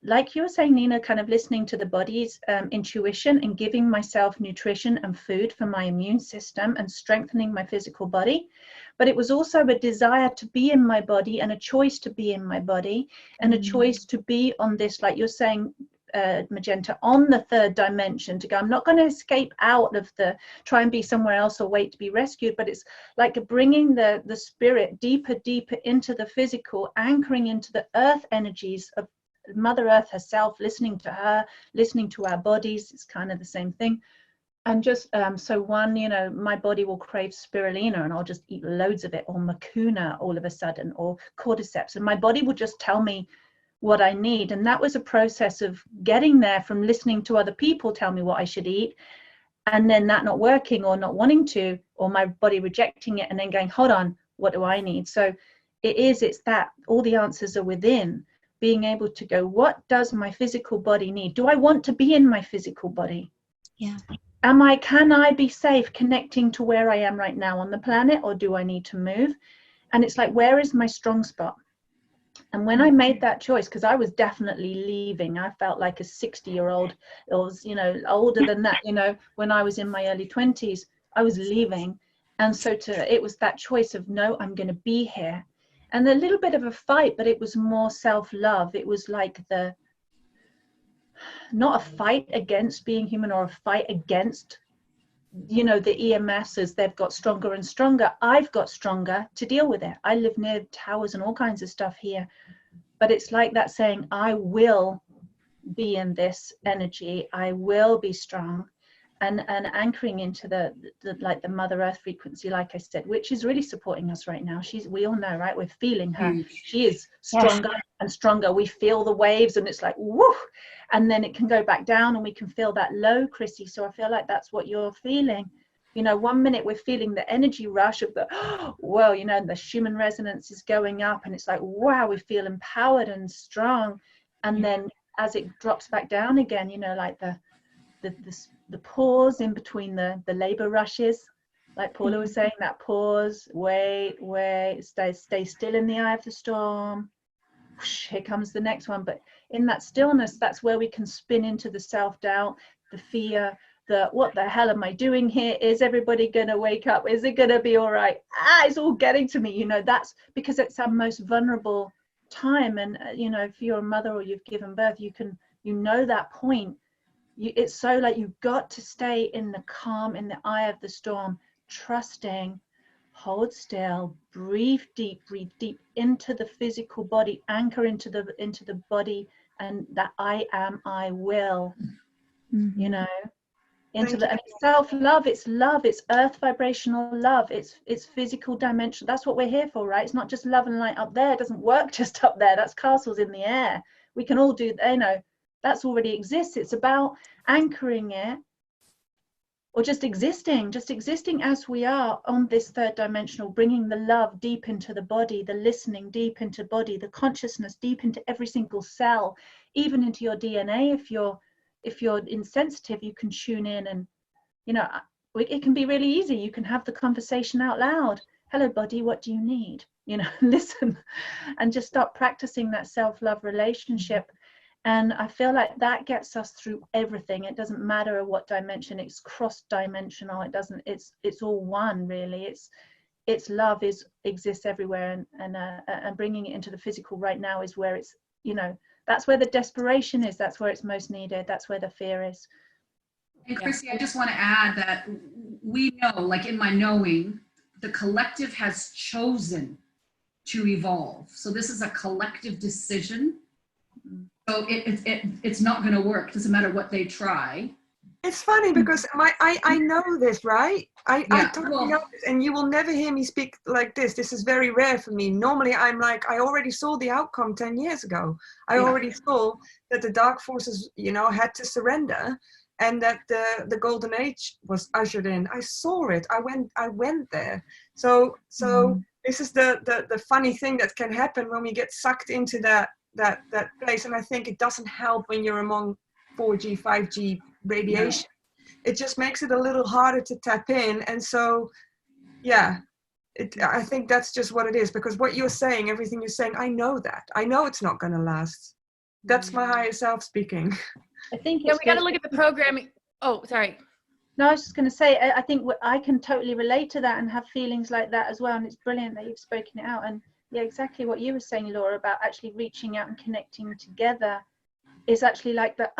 like you were saying, Nina, kind of listening to the body's intuition and giving myself nutrition and food for my immune system and strengthening my physical body. But it was also a desire to be in my body and a choice to be in my body and a choice to be on this, like you're saying, Magenta, on the third dimension, to go, I'm not going to escape out of try and be somewhere else or wait to be rescued, but it's like bringing the spirit deeper into the physical, anchoring into the earth energies of Mother Earth herself, listening to her, listening to our bodies. It's kind of the same thing. And just so one, my body will crave spirulina and I'll just eat loads of it, or mucuna all of a sudden, or cordyceps, and my body will just tell me what I need. And that was a process of getting there from listening to other people tell me what I should eat, and then that not working or not wanting to, or my body rejecting it, and then going, hold on, what do I need? So it's that all the answers are within. Being able to go, what does my physical body need? Do I want to be in my physical body? Yeah. Can I be safe connecting to where I am right now on the planet, or do I need to move? And it's like, where is my strong spot? And when I made that choice, because I was definitely leaving, I felt like a 60-year-old, or was, older than that, when I was in my early 20s, I was leaving. And so it was that choice of, no, I'm going to be here. And a little bit of a fight, but it was more self-love. It was like not a fight against being human, or a fight against, the EMSs. They've got stronger and stronger. I've got stronger to deal with it. I live near towers and all kinds of stuff here. But it's like that saying, I will be in this energy. I will be strong. And anchoring into the Mother Earth frequency, like I said, which is really supporting us right now. We all know, right? We're feeling her. She is stronger and stronger. We feel the waves, and it's like, woo, and then it can go back down, and we can feel that low, Chrissy. So I feel like that's what you're feeling. 1 minute we're feeling the energy rush of the, whoa, the Schumann resonance is going up, and it's like, wow, we feel empowered and strong. And then as it drops back down again, like the pause in between the labor rushes, like Paula was saying, that pause, wait, stay still in the eye of the storm. Whoosh, here comes the next one. But in that stillness, that's where we can spin into the self-doubt, the fear, what the hell am I doing here? Is everybody gonna wake up? Is it gonna be all right? It's all getting to me. That's because it's our most vulnerable time. And if you're a mother or you've given birth, that point. It's so like, you've got to stay in the calm, in the eye of the storm, trusting, hold still, breathe deep into the physical body, anchor into the body, and that I will, and it's self-love, it's love, it's earth vibrational love, it's physical dimension. That's what we're here for, right? It's not just love and light up there. It doesn't work just up there. That's castles in the air. We can all do, that's already exists. It's about anchoring it, or just existing as we are on this third dimensional, bringing the love deep into the body, the listening deep into body, the consciousness deep into every single cell, even into your DNA. If you're insensitive, you can tune in, and it can be really easy. You can have the conversation out loud. Hello, body, what do you need? Listen, and just start practicing that self-love relationship. And I feel like that gets us through everything. It doesn't matter what dimension, it's cross-dimensional. It's all one, really. It's love exists everywhere, and bringing it into the physical right now is where it's, that's where the desperation is. That's where it's most needed. That's where the fear is. And Chrissy, I just want to add that we know, like in my knowing, the collective has chosen to evolve. So this is a collective decision. So it's not going to work. Doesn't matter what they try. It's funny because I know this, right? I totally know this, and you will never hear me speak like this. This is very rare for me. Normally I'm like, I already saw the outcome 10 years ago. I already saw that the dark forces, had to surrender, and that the golden age was ushered in. I saw it. I went there. So this is the funny thing that can happen when we get sucked into that place. And I think it doesn't help when you're among 4G, 5G radiation. It just makes it a little harder to tap in. And so, I think that's just what it is, because what you're saying, everything you're saying, I know that. I know it's not going to last. That's my higher self speaking. I think we got to look at the programming. Oh, sorry. No, I was just going to say, I think I can totally relate to that and have feelings like that as well. And it's brilliant that you've spoken it out. And exactly what you were saying, Laura, about actually reaching out and connecting together is actually like the,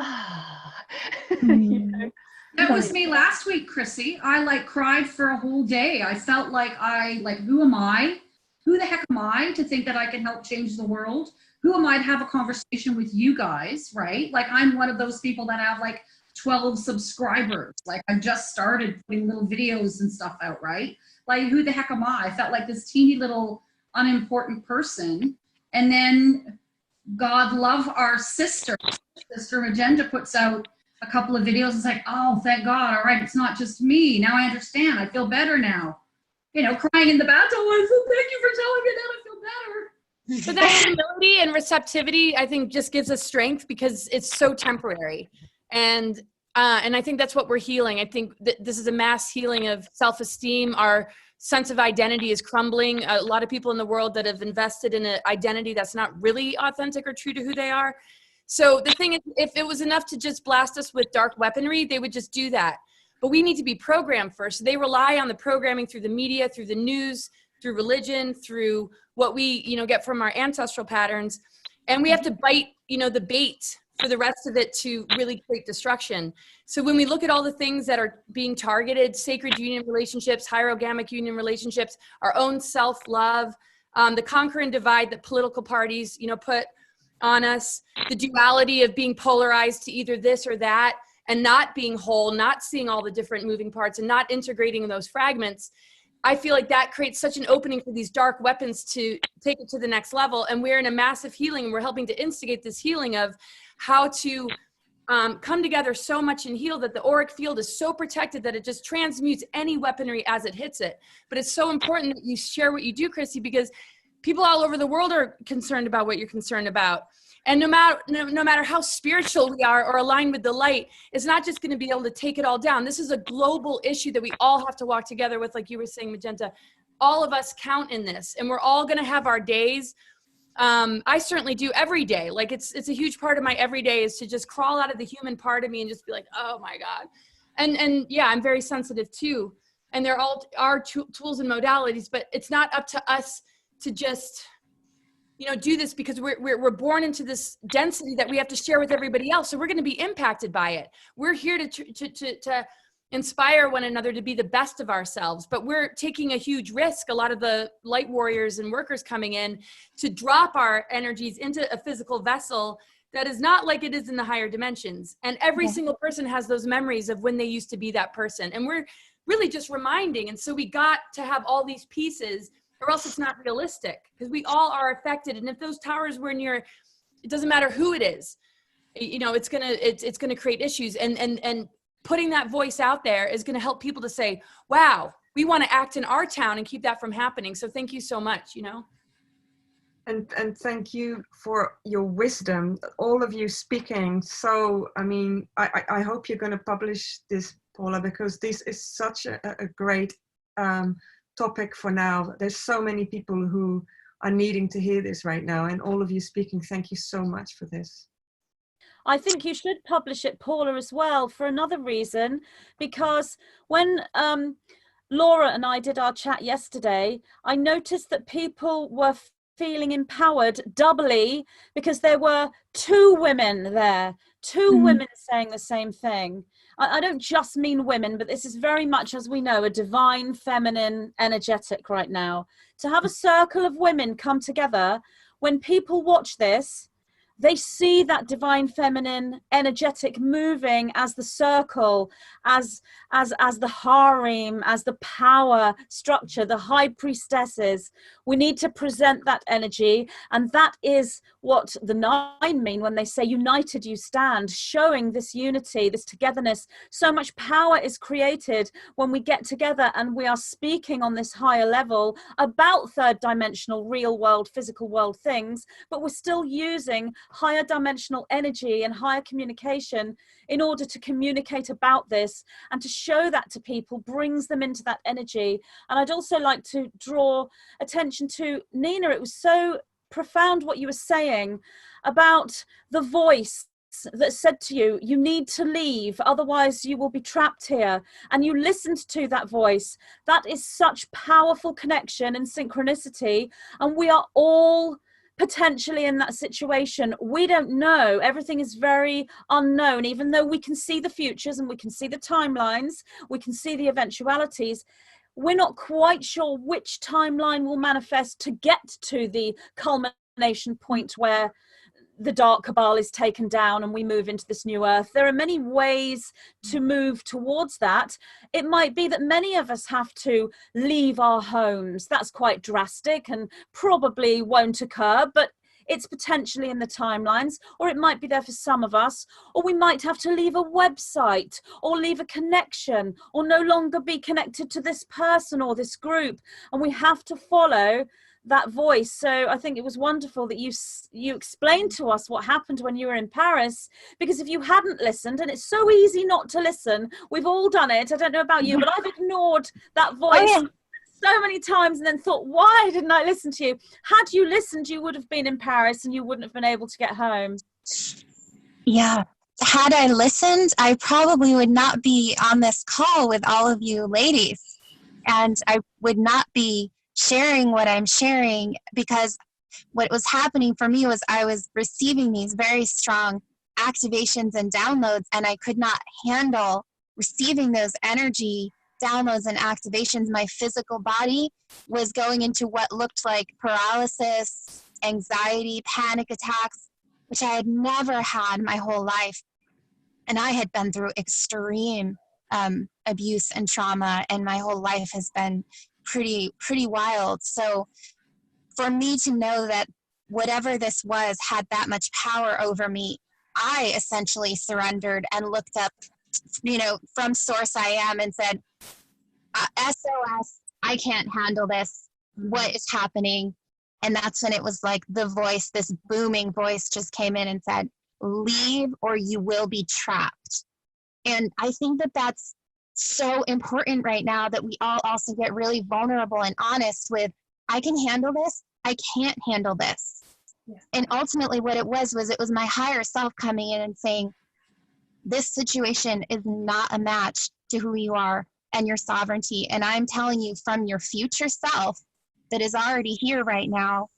That was me last week, Chrissy. I cried for a whole day. I felt like who am I? Who the heck am I to think that I can help change the world? Who am I to have a conversation with you guys, right? Like, I'm one of those people that have 12 subscribers. Like, I just started putting little videos and stuff out, right? Like, who the heck am I? I felt like this teeny little unimportant person. And then God love our sister Magenta puts out a couple of videos. It's like, oh, thank God. All right, it's not just me. Now I understand. I feel better now. You know, crying in the bathtub. I said, thank you for telling me that. I feel better. So that humility and receptivity, I think, just gives us strength because it's so temporary. And I think that's what we're healing. I think that this is a mass healing of self-esteem. Our sense of identity is crumbling. A lot of people in the world that have invested in an identity that's not really authentic or true to who they are. So the thing is, if it was enough to just blast us with dark weaponry, they would just do that. But we need to be programmed first. They rely on the programming through the media, through the news, through religion, through what we, get from our ancestral patterns. And we have to bite, the bait for the rest of it to really create destruction. So when we look at all the things that are being targeted, sacred union relationships, hierogamic union relationships, our own self-love, the conquer and divide that political parties, put on us, the duality of being polarized to either this or that, and not being whole, not seeing all the different moving parts and not integrating those fragments, I feel like that creates such an opening for these dark weapons to take it to the next level. And we're in a massive healing, and we're helping to instigate this healing of how to come together so much and heal that the auric field is so protected that it just transmutes any weaponry as it hits it. But it's so important that you share what you do, Chrissy, because people all over the world are concerned about what you're concerned about. And no matter how spiritual we are or aligned with the light, it's not just going to be able to take it all down. This is a global issue that we all have to walk together with, like you were saying, Magenta. All of us count in this, and we're all going to have our days. I certainly do every day. Like it's a huge part of my everyday is to just crawl out of the human part of me and just be like, oh my God. And yeah, I'm very sensitive too. And they're all our tools and modalities, but it's not up to us to just, do this because we're born into this density that we have to share with everybody else. So we're going to be impacted by it. We're here to inspire one another to be the best of ourselves, but we're taking a huge risk. A lot of the light warriors and workers coming in to drop our energies into a physical vessel that is not like it is in the higher dimensions. And every single person has those memories of when they used to be that person. And we're really just reminding. And so we got to have all these pieces, or else it's not realistic, because we all are affected. And if those towers were near, it doesn't matter who it is, it's gonna create issues. And putting that voice out there is gonna help people to say, wow, we want to act in our town and keep that from happening. So thank you so much, And thank you for your wisdom, all of you speaking. So, I hope you're going to publish this, Paula, because this is such a great topic for now. There's so many people who are needing to hear this right now, and all of you speaking, thank you so much for this. I think you should publish it, Paula, as well, for another reason, because when Laura and I did our chat yesterday, I noticed that people were feeling empowered doubly because there were two women there, women saying the same thing. I don't just mean women, but this is very much, as we know, a divine feminine energetic right now. To have a circle of women come together, when people watch this, they see that divine feminine energetic moving as the circle, as the harem, as the power structure, the high priestesses. We need to present that energy, and that is what the 9 mean when they say united you stand, showing this unity, this togetherness. So much power is created when we get together and we are speaking on this higher level about third dimensional, real world, physical world things, but we're still using higher dimensional energy and higher communication in order to communicate about this, and to show that to people brings them into that energy. And I'd also like to draw attention to Nina. It was so profound what you were saying about the voice that said to you, you need to leave, otherwise you will be trapped here. And you listened to that voice. That is such powerful connection and synchronicity. And we are all potentially in that situation. We don't know. Everything is very unknown, even though we can see the futures and we can see the timelines, we can see the eventualities. We're not quite sure which timeline will manifest to get to the culmination point where the dark cabal is taken down and we move into this new earth. There are many ways to move towards that. It might be that many of us have to leave our homes. That's quite drastic and probably won't occur, but it's potentially in the timelines, or it might be there for some of us, or we might have to leave a website or leave a connection or no longer be connected to this person or this group, and we have to follow that voice. So I think it was wonderful that you explained to us what happened when you were in Paris, because if you hadn't listened, and it's so easy not to listen, we've all done it, I don't know about you, but I've ignored that voice so many times and then thought, why didn't I listen to you? Had you listened, you would have been in Paris and you wouldn't have been able to get home. Yeah. Had I listened, I probably would not be on this call with all of you ladies. And I would not be sharing what I'm sharing, because what was happening for me was I was receiving these very strong activations and downloads, and I could not handle receiving those energy downloads and activations. My physical body was going into what looked like paralysis, anxiety, panic attacks, which I had never had my whole life. And I had been through extreme abuse and trauma, and my whole life has been pretty wild. So for me to know that whatever this was had that much power over me, I essentially surrendered and looked up, from source I am, and said, SOS, I can't handle this. What is happening? And that's when it was like the voice, this booming voice just came in and said, leave or you will be trapped. And I think that that's so important right now, that we all also get really vulnerable and honest with, I can handle this, I can't handle this. Yeah. And ultimately what it was my higher self coming in and saying, this situation is not a match to who you are and your sovereignty. And I'm telling you from your future self that is already here right now,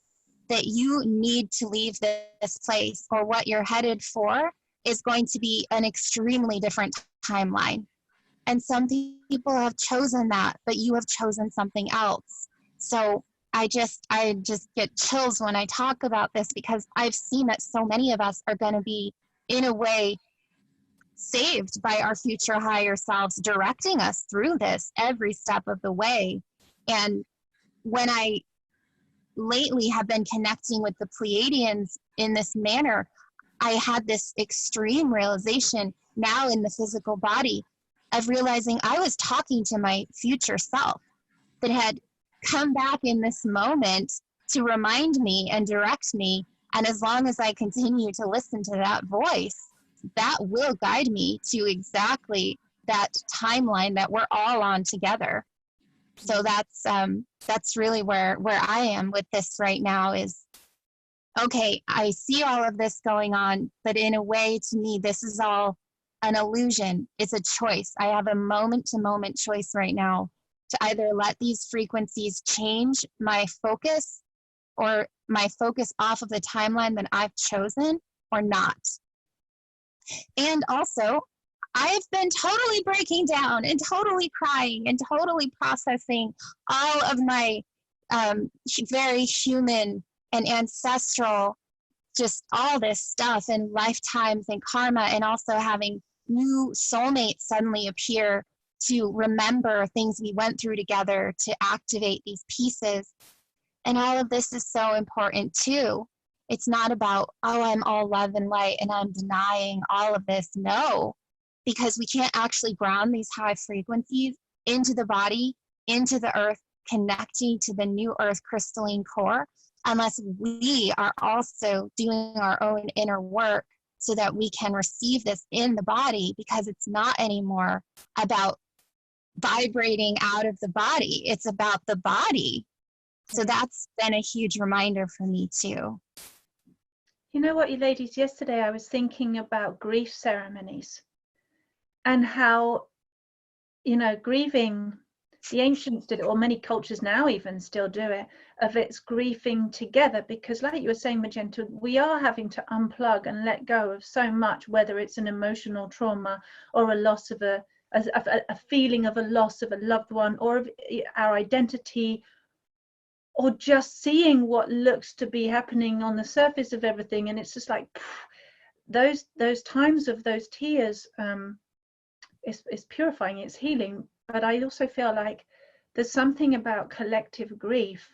that you need to leave this place, or what you're headed for is going to be an extremely different timeline. And some people have chosen that, but you have chosen something else. So I just get chills when I talk about this, because I've seen that so many of us are going to be, in a way, saved by our future higher selves, directing us through this every step of the way. And when I lately have been connecting with the Pleiadians in this manner, I had this extreme realization now in the physical body of realizing I was talking to my future self that had come back in this moment to remind me and direct me. And as long as I continue to listen to that voice, that will guide me to exactly that timeline that we're all on together. So that's really where I am with this right now is, okay, I see all of this going on, but in a way, to me, this is all an illusion. It's a choice. I have a moment-to-moment choice right now to either let these frequencies change my focus, or my focus off of the timeline that I've chosen, or not. And also, I've been totally breaking down and totally crying and totally processing all of my very human and ancestral, just all this stuff, and lifetimes and karma, and also having new soulmates suddenly appear to remember things we went through together, to activate these pieces. And all of this is so important too. It's not about, oh, I'm all love and light and I'm denying all of this. No, because we can't actually ground these high frequencies into the body, into the earth, connecting to the new earth crystalline core, unless we are also doing our own inner work so that we can receive this in the body, because it's not anymore about vibrating out of the body. It's about the body. So that's been a huge reminder for me too. You know what, you ladies, yesterday I was thinking about grief ceremonies and how, grieving, the ancients did it, or many cultures now even still do it, of it's grieving together, because like you were saying, Magenta, we are having to unplug and let go of so much, whether it's an emotional trauma or a loss of a feeling of a loss of a loved one, or of our identity, or just seeing what looks to be happening on the surface of everything. And it's just like those times of those tears, it's purifying, it's healing. But I also feel like there's something about collective grief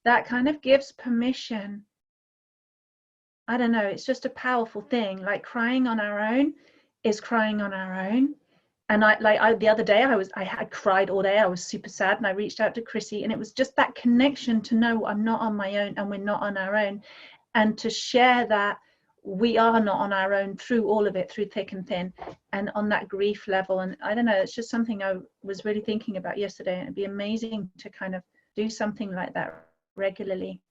that kind of gives permission I don't know, it's just a powerful thing. Like crying on our own is crying on our own. And the other day I had cried all day. I was super sad, and I reached out to Chrissy, and it was just that connection to know I'm not on my own, and we're not on our own, and to share that we are not on our own through all of it, through thick and thin, and on that grief level. And I don't know, it's just something I was really thinking about yesterday, and it'd be amazing to kind of do something like that regularly.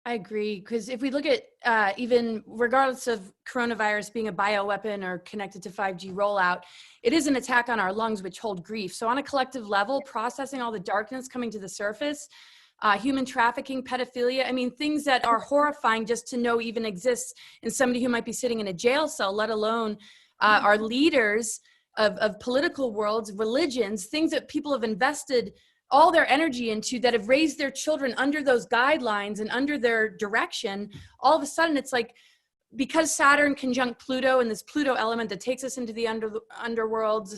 I agree, because if we look at even regardless of coronavirus being a bioweapon or connected to 5G rollout, it is an attack on our lungs, which hold grief. So on a collective level, processing all the darkness coming to the surface, human trafficking, pedophilia, I mean, things that are horrifying just to know even exists in somebody who might be sitting in a jail cell, let alone our leaders of political worlds, religions, things that people have invested all their energy into, that have raised their children under those guidelines and under their direction. All of a sudden, it's like, because Saturn conjunct Pluto and this Pluto element that takes us into the underworlds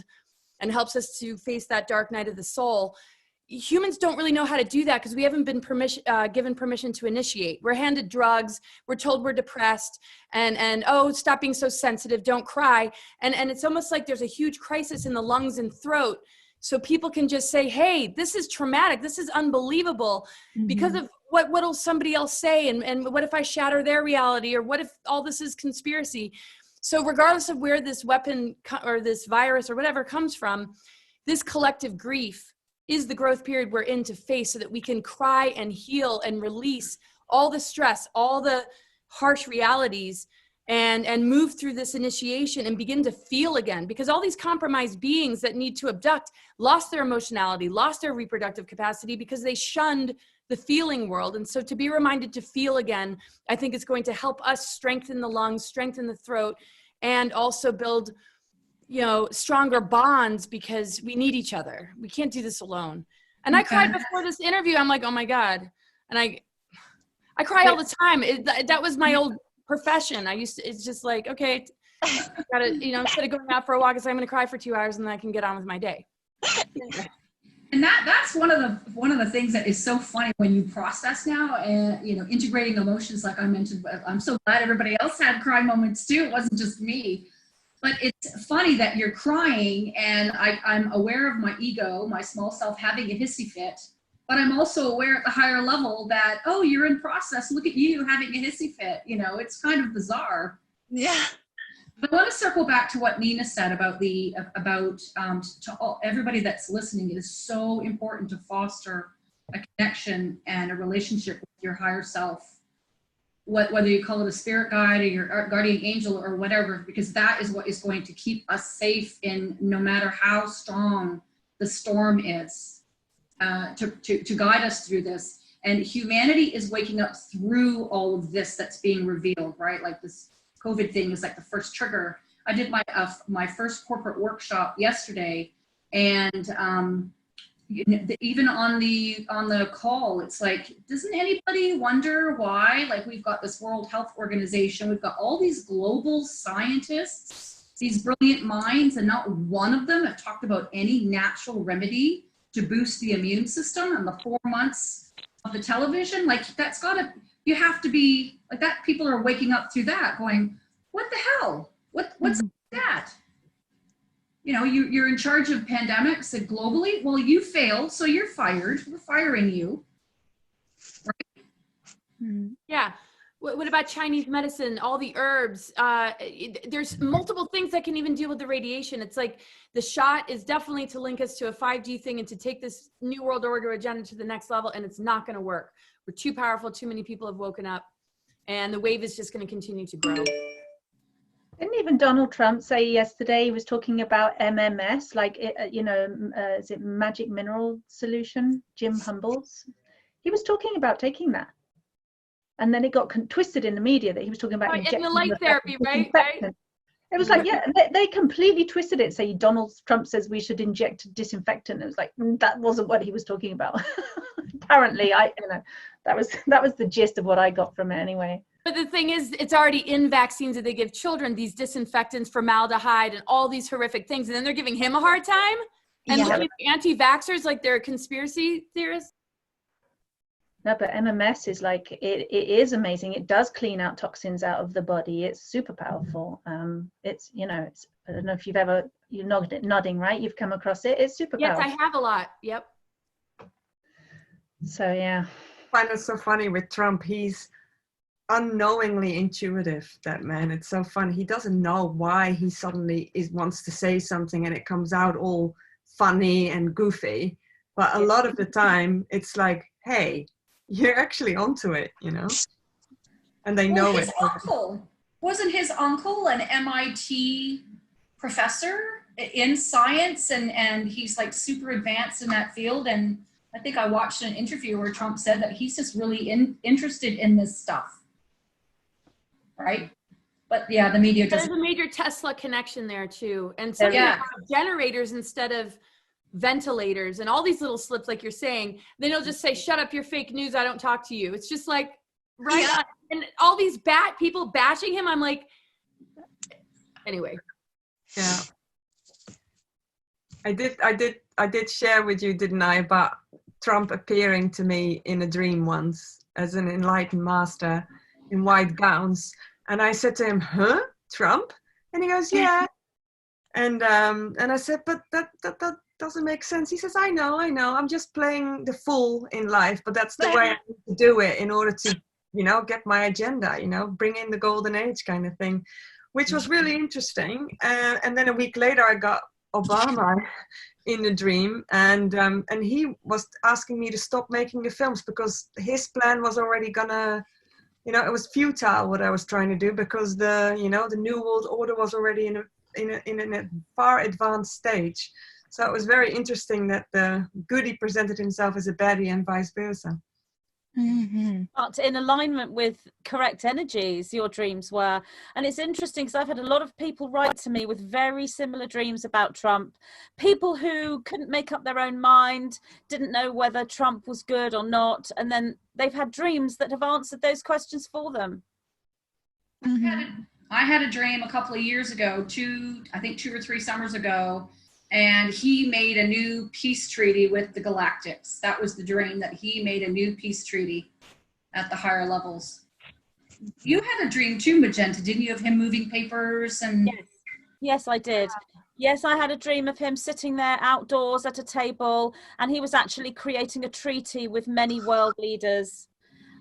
and helps us to face that dark night of the soul, humans don't really know how to do that because we haven't been given permission to initiate. We're handed drugs, we're told we're depressed, and oh, stop being so sensitive, don't cry. And it's almost like there's a huge crisis in the lungs and throat. So people can just say, hey, this is traumatic, this is unbelievable, because of what'll somebody else say, and what if I shatter their reality, or what if all this is conspiracy? So regardless of where this weapon or this virus or whatever comes from, this collective grief is the growth period we're in to face, so that we can cry and heal and release all the stress, all the harsh realities, and move through this initiation and begin to feel again. Because all these compromised beings that need to abduct lost their emotionality, lost their reproductive capacity, because they shunned the feeling world. And so to be reminded to feel again, I think it's going to help us strengthen the lungs, strengthen the throat, and also build, you know, stronger bonds, because we need each other. We can't do this alone. And I cried before this interview. I'm like, oh my God. And I cry all the time. That was my old profession. It's just like, okay, gotta, you know, instead of going out for a walk, I'm going to cry for 2 hours and then I can get on with my day. And that's one of the things that is so funny when you process now, and you know, integrating emotions, like I mentioned. I'm so glad everybody else had cry moments too. It wasn't just me. But it's funny that you're crying, and I'm aware of my ego, my small self, having a hissy fit. But I'm also aware at the higher level that, oh, you're in process. Look at you having a hissy fit. You know, it's kind of bizarre. Yeah. But I want to circle back to what Nina said about everybody that's listening. It is so important to foster a connection and a relationship with your higher self, whether you call it a spirit guide or your guardian angel or whatever, because that is what is going to keep us safe in no matter how strong the storm is. To guide us through this. And humanity is waking up through all of this that's being revealed, right? Like this COVID thing is like the first trigger. I did my first corporate workshop yesterday, and even on the call, it's like, doesn't anybody wonder why? Like, we've got this World Health Organization, we've got all these global scientists, these brilliant minds, and not one of them have talked about any natural remedy to boost the immune system in the 4 months of the television. Like, that's gotta, you have to be like that. People are waking up through that going, what the hell? What's that? You know, you're in charge of pandemics globally. Well, you failed, so you're fired. We're firing you. Right? Yeah. What about Chinese medicine, all the herbs? There's multiple things that can even deal with the radiation. It's like the shot is definitely to link us to a 5G thing and to take this new world order agenda to the next level, and it's not going to work. We're too powerful. Too many people have woken up, and the wave is just going to continue to grow. Didn't even Donald Trump say yesterday, he was talking about MMS, like, is it magic mineral solution, Jim Humble's? He was talking about taking that. And then it got twisted in the media that he was talking about injecting the light therapy, right? It was like, yeah, they completely twisted it. Say Donald Trump says we should inject disinfectant. It was like, that wasn't what he was talking about. Apparently, that was the gist of what I got from it anyway. But the thing is, it's already in vaccines that they give children, these disinfectants, formaldehyde, and all these horrific things. And then they're giving him a hard time. And looking at the anti-vaxxers like they're conspiracy theorists. No, but MMS is like, it is amazing. It does clean out toxins out of the body. It's super powerful. It's, you know, it's, I don't know if you've ever, you're nodding, right? You've come across it. It's super Yes, powerful. I have a lot. Yep. So yeah. I find it so funny with Trump. He's unknowingly intuitive, that man. It's so funny. He doesn't know why he suddenly wants to say something and it comes out all funny and goofy. But a lot of the time, it's like, hey, you're actually onto it, you know? And they know his it. Wasn't his uncle an MIT professor in science, and he's like super advanced in that field? And I think I watched an interview where Trump said that he's just really interested in this stuff, right? But yeah, the media There's doesn't. a major Tesla connection there too. And some people have generators instead of ventilators and all these little slips, like you're saying. Then he'll just say, shut up, you're fake news, I don't talk to you. It's just like, right? Yeah. And all these people bashing him, I'm like, anyway. Yeah. I did share with you, didn't I, about Trump appearing to me in a dream once as an enlightened master in white gowns. And I said to him, huh, Trump? And he goes, yeah. And I said, but that doesn't make sense. He says, I know. I'm just playing the fool in life, but that's the way I need to do it in order to, you know, get my agenda, you know, bring in the golden age kind of thing, which was really interesting. And then a week later, I got Obama in a dream, and he was asking me to stop making the films because his plan was already gonna, you know, it was futile what I was trying to do because the New World Order was already in a far advanced stage. So it was very interesting that the goodie presented himself as a baddie and vice versa. Mm-hmm. But in alignment with correct energies, your dreams were. And it's interesting because I've had a lot of people write to me with very similar dreams about Trump. People who couldn't make up their own mind, didn't know whether Trump was good or not. And then they've had dreams that have answered those questions for them. Mm-hmm. I had a dream a couple of years ago, 2 or 3 summers ago, and he made a new peace treaty with the Galactics. That was the dream, that he made a new peace treaty at the higher levels. You had a dream too, Magenta, didn't you, of him moving papers? And Yes, I did. Yes, I had a dream of him sitting there outdoors at a table, and he was actually creating a treaty with many world leaders.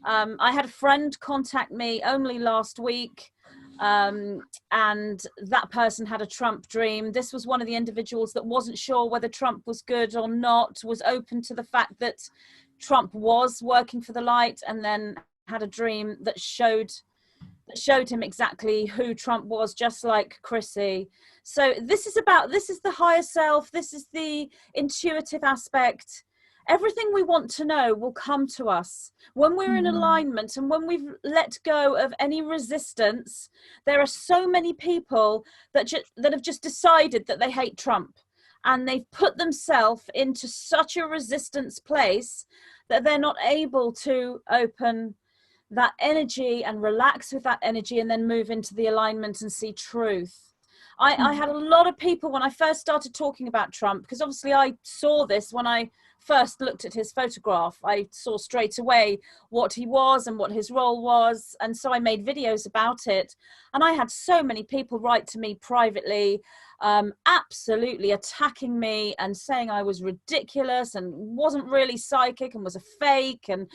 I had a friend contact me only last week, and that person had a Trump dream. This was one of the individuals that wasn't sure whether Trump was good or not, was open to the fact that Trump was working for the light, and then had a dream that showed him exactly who Trump was, just like Chrissy. So this is the higher self, this is the intuitive aspect. Everything we want to know will come to us when we're in alignment, and when we've let go of any resistance. There are so many people that have just decided that they hate Trump, and they've put themselves into such a resistance place that they're not able to open that energy and relax with that energy and then move into the alignment and see truth. I had a lot of people when I first started talking about Trump, because obviously I saw this when I first looked at his photograph. I saw straight away what he was and what his role was, and so I made videos about it. And I had so many people write to me privately, absolutely attacking me and saying I was ridiculous and wasn't really psychic and was a fake and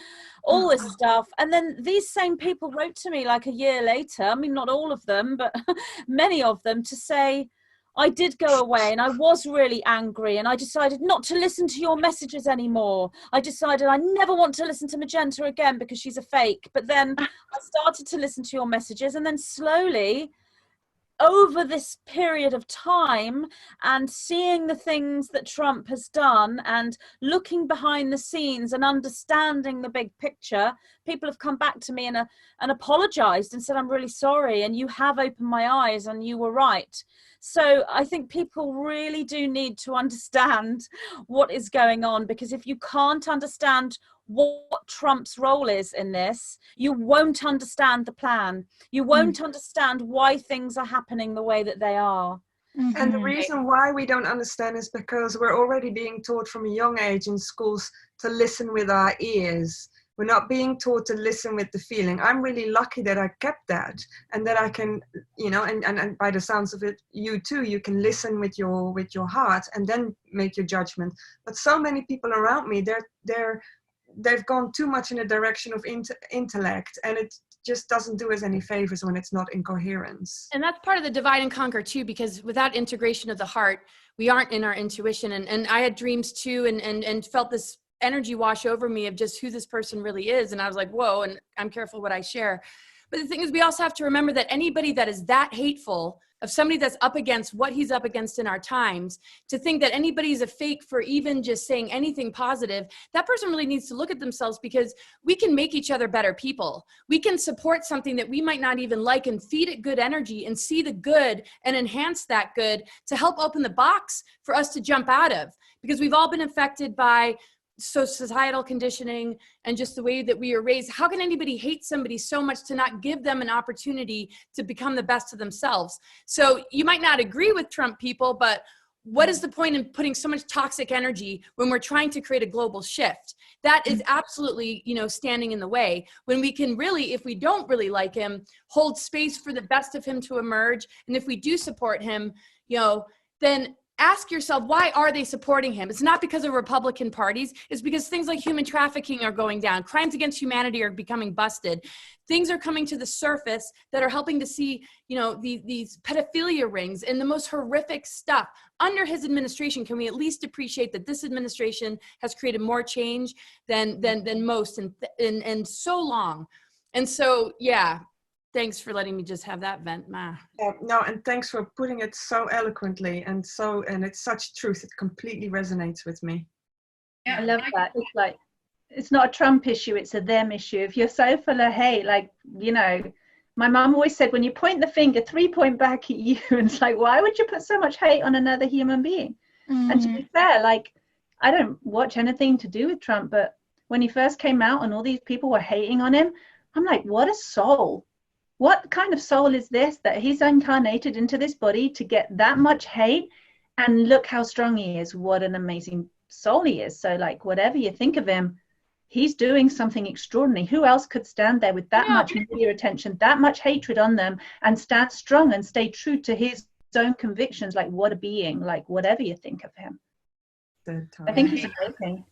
all this stuff. And then these same people wrote to me like a year later, I mean, not all of them, but many of them, to say, I did go away and I was really angry, and I decided not to listen to your messages anymore. I decided I never want to listen to Magenta again because she's a fake. But then I started to listen to your messages, and then slowly, over this period of time, and seeing the things that Trump has done and looking behind the scenes and understanding the big picture, people have come back to me and apologized and said, I'm really sorry, and you have opened my eyes and you were right. So I think people really do need to understand what is going on, because if you can't understand what Trump's role is in this, you won't understand the plan. You won't understand why things are happening the way that they are. And the reason why we don't understand is because we're already being taught from a young age in schools to listen with our ears. We're not being taught to listen with the feeling. I'm really lucky that I kept that, and that I can, you know, and by the sounds of it, you too, you can listen with your heart and then make your judgment. But so many people around me, they've gone too much in the direction of intellect, and it just doesn't do us any favors when it's not in coherence. And that's part of the divide and conquer too, because without integration of the heart, we aren't in our intuition. And I had dreams too, and felt this energy wash over me of just who this person really is. And I was like, whoa, and I'm careful what I share. But the thing is, we also have to remember that anybody that is that hateful of somebody that's up against what he's up against in our times, to think that anybody's a fake for even just saying anything positive, that person really needs to look at themselves, because we can make each other better people. We can support something that we might not even like and feed it good energy and see the good and enhance that good to help open the box for us to jump out of, because we've all been affected by societal conditioning and just the way that we are raised. How can anybody hate somebody so much to not give them an opportunity to become the best of themselves? So you might not agree with Trump people, but what is the point in putting so much toxic energy when we're trying to create a global shift? That is absolutely, you know, standing in the way, when we can really, if we don't really like him, hold space for the best of him to emerge. And if we do support him, you know, then ask yourself, why are they supporting him? It's not because of Republican parties. It's because things like human trafficking are going down. Crimes against humanity are becoming busted. Things are coming to the surface that are helping to see, you know, these pedophilia rings and the most horrific stuff. Under his administration, can we at least appreciate that this administration has created more change than most in so long? And so, yeah. Thanks for letting me just have that vent, Ma. No, and thanks for putting it so eloquently, and it's such truth. It completely resonates with me. Yeah, I love that. It's like, it's not a Trump issue, it's a them issue. If you're so full of hate, like, you know, my mum always said, when you point the finger, 3 point back at you. And it's like, why would you put so much hate on another human being? And to be fair, like, I don't watch anything to do with Trump, but when he first came out and all these people were hating on him, I'm like, what a soul. What kind of soul is this, that he's incarnated into this body to get that much hate? And look how strong he is. What an amazing soul he is. So, like, whatever you think of him, he's doing something extraordinary. Who else could stand there with that much media attention, that much hatred on them, and stand strong and stay true to his own convictions? Like, what a being. Like, whatever you think of him, I think he's amazing.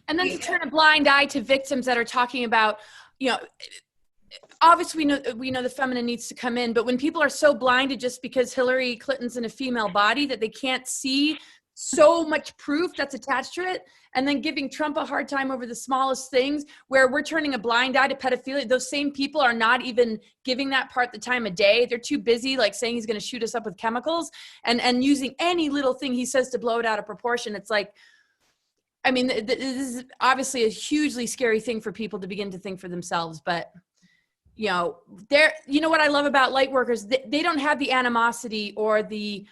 And then to turn a blind eye to victims that are talking about, you know, obviously we know the feminine needs to come in, but when people are so blinded just because Hillary Clinton's in a female body that they can't see so much proof that's attached to it, and then giving Trump a hard time over the smallest things, where we're turning a blind eye to pedophilia, those same people are not even giving that part the time of day. They're too busy, like, saying he's going to shoot us up with chemicals and using any little thing he says to blow it out of proportion. It's like, I mean, this is obviously a hugely scary thing for people to begin to think for themselves, but you know, you know what I love about light workers, they don't have the animosity or the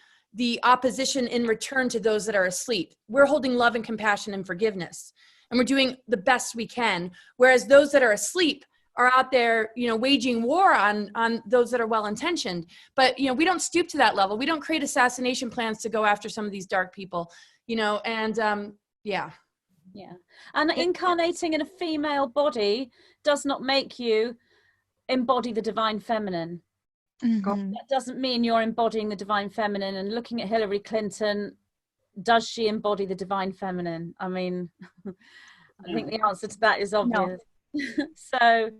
opposition in return to those that are asleep. We're holding love and compassion and forgiveness, and we're doing the best we can. Whereas those that are asleep are out there, you know, waging war on those that are well-intentioned. But, you know, we don't stoop to that level. We don't create assassination plans to go after some of these dark people, you know, and yeah. Yeah. And incarnating in a female body does not make you embody the divine feminine. That doesn't mean you're embodying the divine feminine. And looking at Hillary Clinton, does she embody the divine feminine? I mean, I think the answer to that is obvious. No. So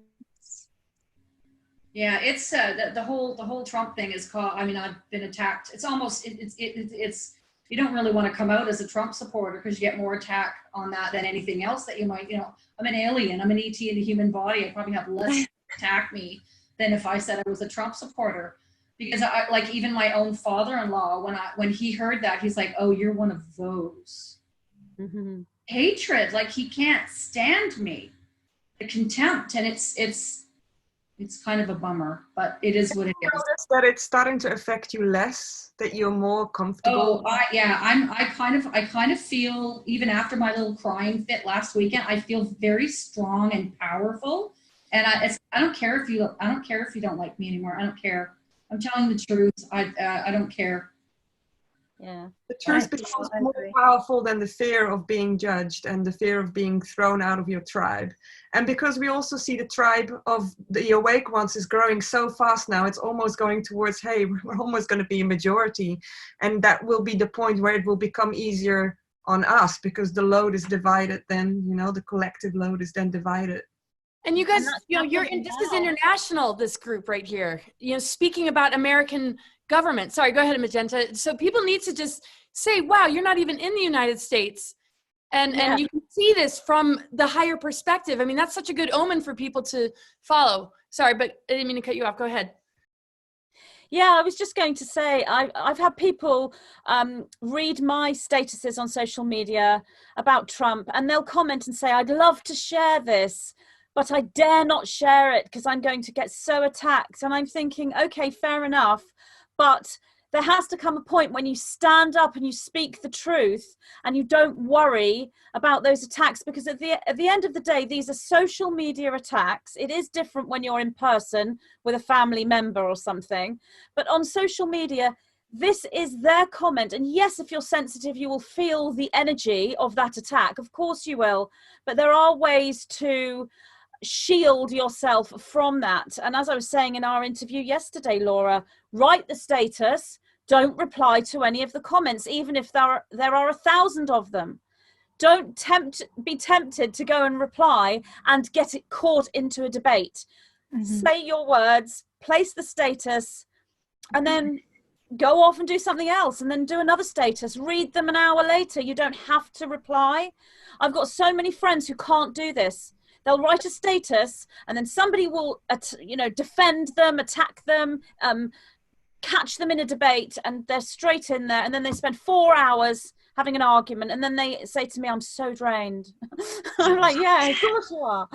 yeah, it's the whole Trump thing is called, I mean, I've been attacked. It's almost it's you don't really want to come out as a Trump supporter, because you get more attack on that than anything else that you might, you know. I'm an alien, I'm an ET in the human body. I probably have less attack me than if I said I was a Trump supporter, because I, like, even my own father-in-law, when he heard that, he's like, oh, you're one of those. Hatred, like, he can't stand me, the contempt, and it's kind of a bummer, but it is what it is. That it's starting to affect you less, that you're more comfortable. Oh, I kind of feel, even after my little crying fit last weekend, I feel very strong and powerful. And I don't care if you don't like me anymore. I don't care. I'm telling the truth. I don't care. Yeah. The truth becomes more powerful than the fear of being judged and the fear of being thrown out of your tribe. And because we also see the tribe of the awake ones is growing so fast now, it's almost going towards, hey, we're almost going to be a majority. And that will be the point where it will become easier on us, because the load is divided then, you know, the collective load is then divided. And you guys, And that's you know, happening this is now. international, this group right here, you know, speaking about American government. Sorry, go ahead, Magenta. So people need to just say, wow, you're not even in the United States. And you can see this from the higher perspective. I mean, that's such a good omen for people to follow. Sorry, but I didn't mean to cut you off. Go ahead. Yeah, I was just going to say, I've had people read my statuses on social media about Trump, and they'll comment and say, I'd love to share this, but I dare not share it because I'm going to get so attacked. And I'm thinking, okay, fair enough. But there has to come a point when you stand up and you speak the truth and you don't worry about those attacks, because at the end of the day, these are social media attacks. It is different when you're in person with a family member or something, but on social media, this is their comment. And yes, if you're sensitive, you will feel the energy of that attack. Of course you will, but there are ways to shield yourself from that. And as I was saying in our interview yesterday, Laura, write the status, don't reply to any of the comments, even if there are 1,000 of them. Don't be tempted to go and reply and get it caught into a debate. Say your words, place the status, and then go off and do something else, and then do another status, read them an hour later. You don't have to reply. I've got so many friends who can't do this. They'll write a status and then somebody will, defend them, attack them, catch them in a debate, and they're straight in there. And then they spend 4 hours having an argument. And then they say to me, I'm so drained. I'm like, yeah, of course you are.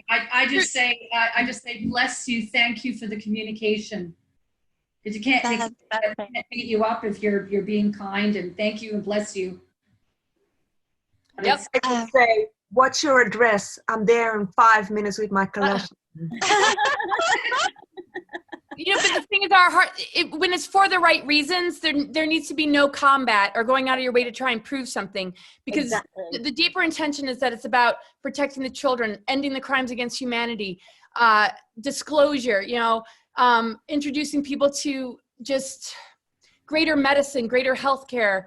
I just say, bless you. Thank you for the communication. Because you can't beat you up if you're being kind, and thank you and bless you. Yep. I can say, what's your address? I'm there in 5 minutes with my collection. You know, but the thing is, our heart, when it's for the right reasons, there needs to be no combat or going out of your way to try and prove something. Because Exactly. the deeper intention is that it's about protecting the children, ending the crimes against humanity, disclosure, introducing people to just greater medicine, greater healthcare.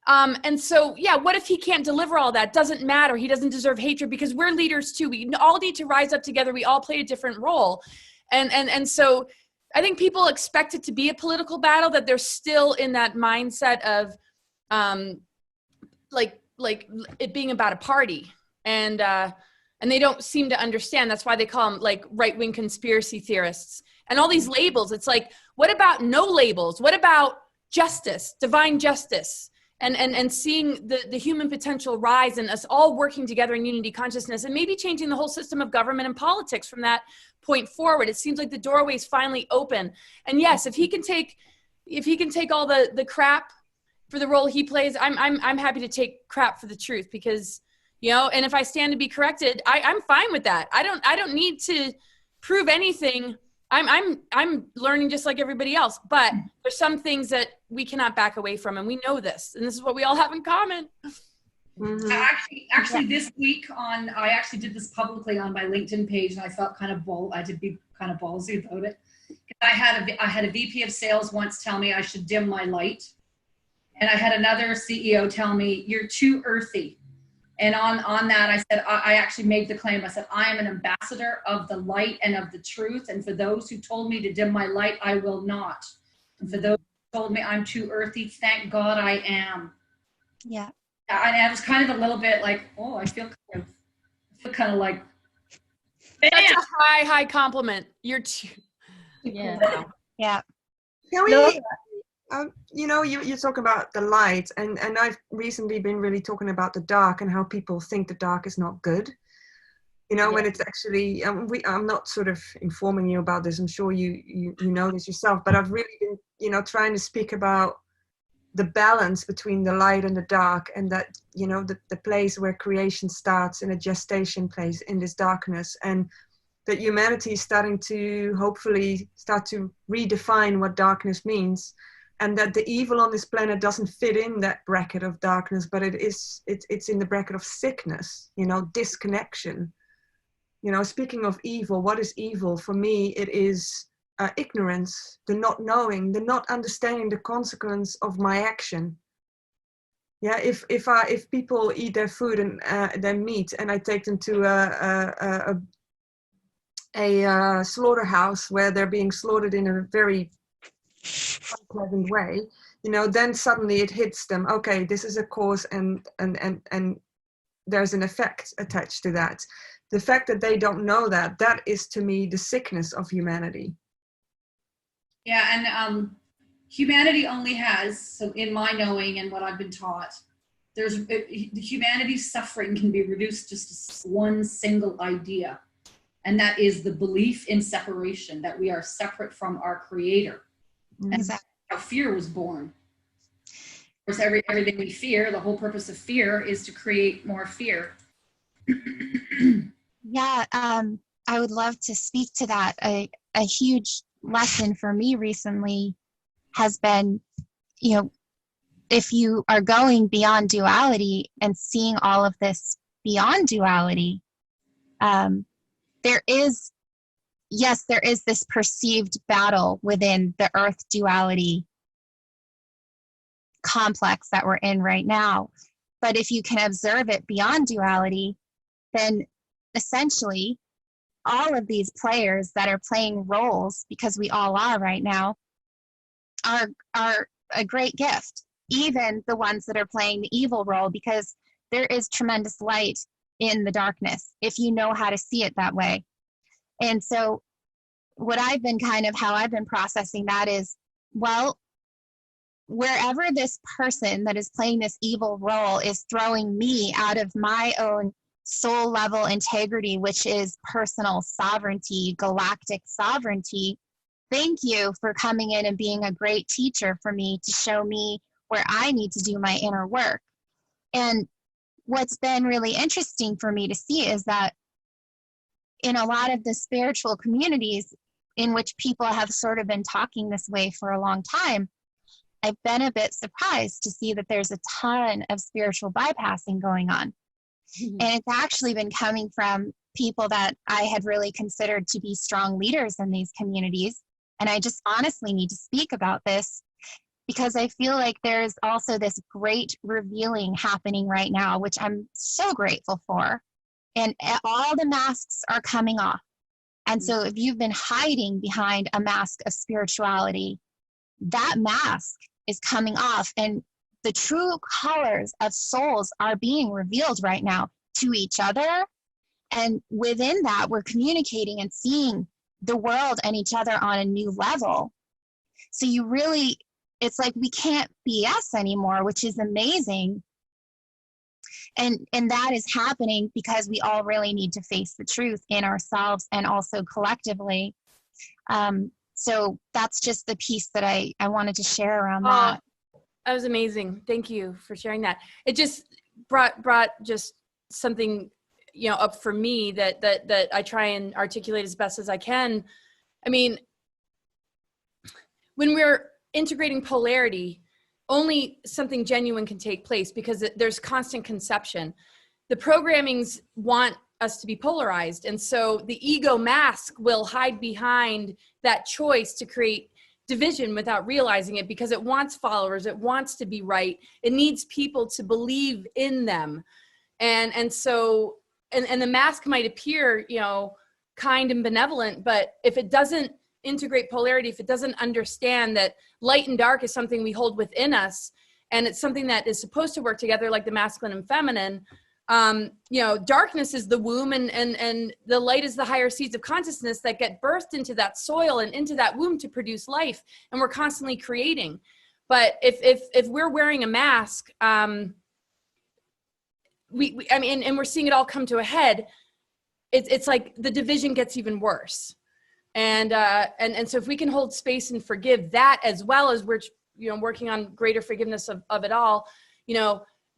And so, yeah, what if he can't deliver all that? Doesn't matter. He doesn't deserve hatred, because we're leaders too. We all need to rise up together. We all play a different role. And so I think people expect it to be a political battle, that they're still in that mindset of like it being about a party. And they don't seem to understand. That's why they call them like right-wing conspiracy theorists. And all these labels, it's like, what about no labels? What about justice, divine justice? And seeing the human potential rise, and us all working together in unity consciousness, and maybe changing the whole system of government and politics from that point forward. It seems like the doorway is finally open. And yes, if he can take all the crap for the role he plays, I'm happy to take crap for the truth, because, and if I stand to be corrected, I'm fine with that. I don't need to prove anything. I'm learning just like everybody else, but there's some things that we cannot back away from, and we know this, and this is what we all have in common. Mm-hmm. Actually, this week I actually did this publicly on my LinkedIn page, and I felt I had to be kind of ballsy about it. I had a VP of sales once tell me I should dim my light, and I had another CEO tell me, you're too earthy. And on that, I said, I actually made the claim. I said, I am an ambassador of the light and of the truth. And for those who told me to dim my light, I will not. And for those who told me I'm too earthy, thank God I am. Yeah. And I was kind of a little bit like, oh, I feel kind of like, bam! That's a high compliment. You're too. Yeah. Yeah. Can we, you talk about the light, and I've recently been really talking about the dark and how people think the dark is not good. When it's actually, I'm not sort of informing you about this. I'm sure you know this yourself, but I've really been, trying to speak about the balance between the light and the dark, and that, the place where creation starts in a gestation place in this darkness, and that humanity is starting to hopefully start to redefine what darkness means. And that the evil on this planet doesn't fit in that bracket of darkness, but it's in the bracket of sickness, disconnection. You know, speaking of evil, what is evil? For me, it is ignorance, the not knowing, the not understanding the consequence of my action. Yeah, if people eat their food and their meat, and I take them to a slaughterhouse where they're being slaughtered in a very unpleasant way, you know, then suddenly it hits them. Okay, this is a cause, and there's an effect attached to that. The fact that they don't know that, that is to me the sickness of humanity. Yeah, and humanity only has, so in my knowing and what I've been taught, humanity's suffering can be reduced just to one single idea, and that is the belief in separation, that we are separate from our creator. And Exactly. how fear was born. Of course, everything we fear, the whole purpose of fear is to create more fear. Yeah, I would love to speak to that. A huge lesson for me recently has been, you know, if you are going beyond duality and seeing all of this beyond duality, there is this perceived battle within the earth duality complex that we're in right now. But if you can observe it beyond duality, then essentially all of these players that are playing roles, because we all are right now, are a great gift. Even the ones that are playing the evil role, because there is tremendous light in the darkness if you know how to see it that way. And so how I've been processing that is, well, wherever this person that is playing this evil role is throwing me out of my own soul level integrity, which is personal sovereignty, galactic sovereignty, thank you for coming in and being a great teacher for me to show me where I need to do my inner work. And what's been really interesting for me to see is that in a lot of the spiritual communities in which people have sort of been talking this way for a long time, I've been a bit surprised to see that there's a ton of spiritual bypassing going on. Mm-hmm. And it's actually been coming from people that I had really considered to be strong leaders in these communities. And I just honestly need to speak about this because I feel like there's also this great revealing happening right now, which I'm so grateful for. And all the masks are coming off. And so if you've been hiding behind a mask of spirituality, that mask is coming off, and the true colors of souls are being revealed right now to each other. And within that, we're communicating and seeing the world and each other on a new level. So it's like we can't BS anymore, which is amazing. And that is happening because we all really need to face the truth in ourselves and also collectively. So that's just the piece that I wanted to share around that. That was amazing. Thank you for sharing that. It just brought just something, up for me that I try and articulate as best as I can. I mean, when we're integrating polarity, only something genuine can take place because there's constant conception. The programmings want us to be polarized. And so the ego mask will hide behind that choice to create division without realizing it because it wants followers. It wants to be right. It needs people to believe in them. And so the mask might appear, kind and benevolent, but if it doesn't integrate polarity, if it doesn't understand that light and dark is something we hold within us, and it's something that is supposed to work together like the masculine and feminine, darkness is the womb and the light is the higher seeds of consciousness that get birthed into that soil and into that womb to produce life. And we're constantly creating. But if we're wearing a mask, and we're seeing it all come to a head, it's like the division gets even worse. And so if we can hold space and forgive that, as well as we're, working on greater forgiveness of it all,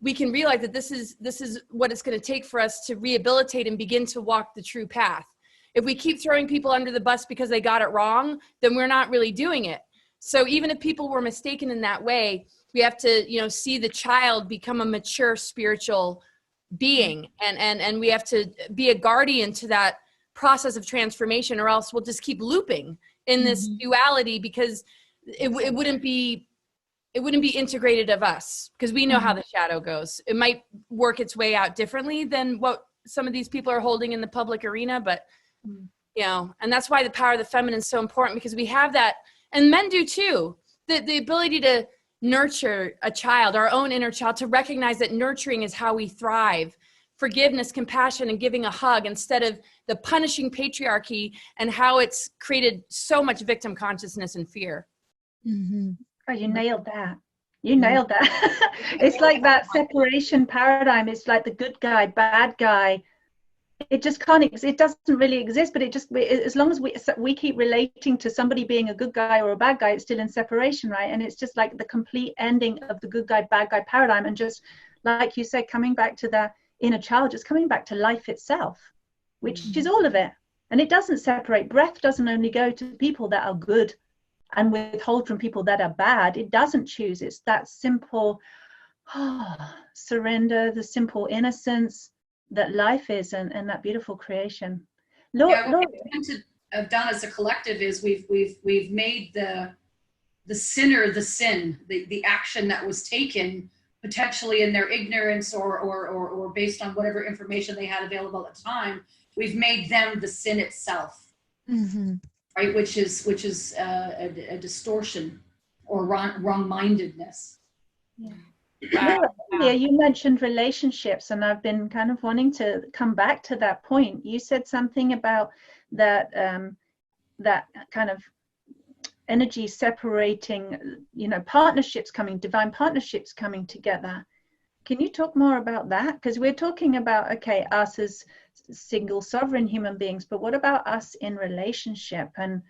we can realize that this is what it's going to take for us to rehabilitate and begin to walk the true path. If we keep throwing people under the bus because they got it wrong, then we're not really doing it. So even if people were mistaken in that way, we have to, see the child become a mature spiritual being, and we have to be a guardian to that process of transformation, or else we'll just keep looping in this duality, because it wouldn't be integrated of us, because we know how the shadow goes. It might work its way out differently than what some of these people are holding in the public arena, but you know, and that's why the power of the feminine is so important, because we have that, and men do too, the ability to nurture a child, our own inner child, to recognize that nurturing is how we thrive. Forgiveness, compassion, and giving a hug, instead of the punishing patriarchy and how it's created so much victim consciousness and fear. Oh, you nailed that. You nailed that. It's like that separation paradigm. It's like the good guy, bad guy. It just can't exist. It doesn't really exist, but it just, as long as we keep relating to somebody being a good guy or a bad guy, it's still in separation, right? And it's just like the complete ending of the good guy, bad guy paradigm. And just like you said, coming back to the inner child, just coming back to life itself, which is all of it. And it doesn't separate. Breath doesn't only go to people that are good and withhold from people that are bad. It doesn't choose. It's that simple surrender, the simple innocence that life is, and that beautiful creation. What we tend to have done as a collective is we've made the sinner the sin, the action that was taken potentially in their ignorance or based on whatever information they had available at the time. We've made them the sin itself, right? Which is a distortion or wrong-mindedness. Yeah. Yeah, you mentioned relationships, and I've been kind of wanting to come back to that point. You said something about that that kind of energy separating, you know, divine partnerships coming together. Can you talk more about that? Because we're talking about, okay, us as single sovereign human beings, but what about us in relationship, and,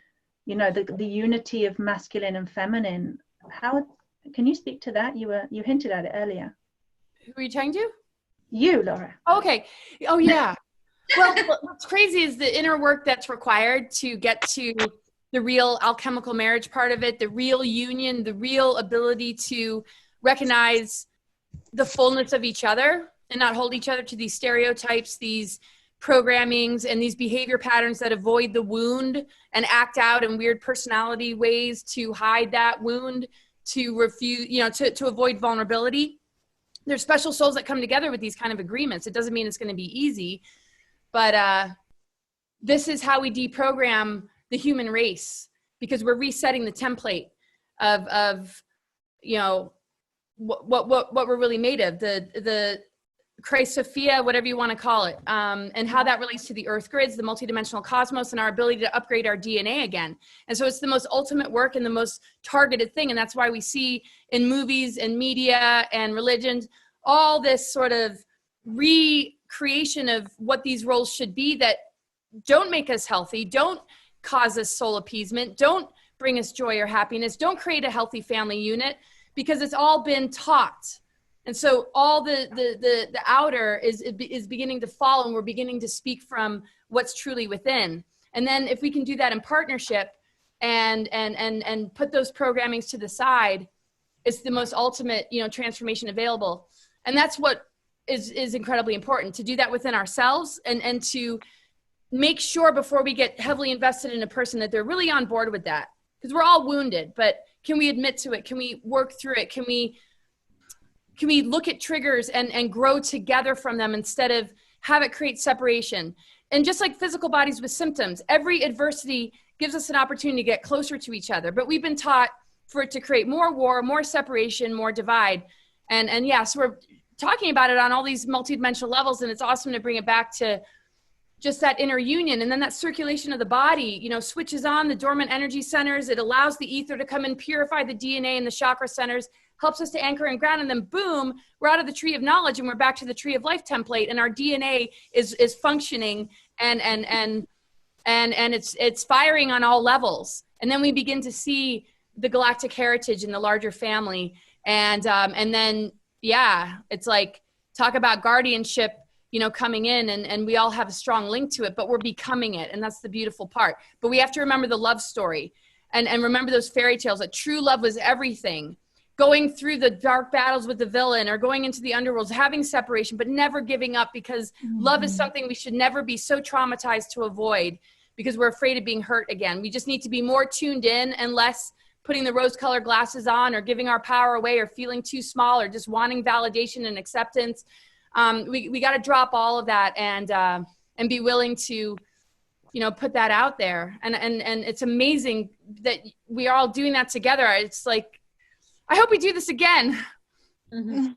you know, the unity of masculine and feminine? How can you speak to that? You hinted at it earlier. Who are you talking to? You, Laura. Okay. Oh, yeah. Well, what's crazy is the inner work that's required to get to the real alchemical marriage part of it, the real union, the real ability to recognize the fullness of each other and not hold each other to these stereotypes, these programmings, and these behavior patterns that avoid the wound and act out in weird personality ways to hide that wound, to refuse, you know, to avoid vulnerability. There's special souls that come together with these kind of agreements. It doesn't mean it's going to be easy, but this is how we deprogram the human race, because we're resetting the template of you know, what we're really made of, the Christ Sophia, whatever you want to call it, and how that relates to the earth grids, the multidimensional cosmos, and our ability to upgrade our DNA again. And so it's the most ultimate work and the most targeted thing. And that's why we see in movies and media and religions, all this sort of recreation of what these roles should be that don't make us healthy, don't cause us soul appeasement, don't bring us joy or happiness, don't create a healthy family unit, because it's all been taught. And so all the outer is beginning to fall, and we're beginning to speak from what's truly within. And then if we can do that in partnership and put those programmings to the side, it's the most ultimate, you know, transformation available. And that's what is incredibly important, to do that within ourselves, and to make sure before we get heavily invested in a person that they're really on board with that. Because we're all wounded, but can we admit to it? Can we work through it? Can we look at triggers and grow together from them, instead of have it create separation? And just like physical bodies with symptoms, every adversity gives us an opportunity to get closer to each other. But we've been taught for it to create more war, more separation, more divide. And yeah, so we're talking about it on all these multidimensional levels, and it's awesome to bring it back to just that inner union. And then that circulation of the body, you know, switches on the dormant energy centers. It allows the ether to come and purify the DNA and the chakra centers, helps us to anchor and ground, and then boom, we're out of the tree of knowledge and we're back to the tree of life template, and our DNA is functioning and it's firing on all levels. And then we begin to see the galactic heritage in the larger family. And then, yeah, it's like, talk about guardianship, you know, coming in, and we all have a strong link to it, but we're becoming it. And that's the beautiful part. But we have to remember the love story and remember those fairy tales, that true love was everything. going through the dark battles with the villain or going into the underworlds, having separation, but never giving up, because love is something we should never be so traumatized to avoid because we're afraid of being hurt again. We just need to be more tuned in and less putting the rose-colored glasses on or giving our power away or feeling too small or just wanting validation and acceptance. We got to drop all of that and be willing to, you know, put that out there. And it's amazing that we are all doing that together. It's like, I hope we do this again. Mhm.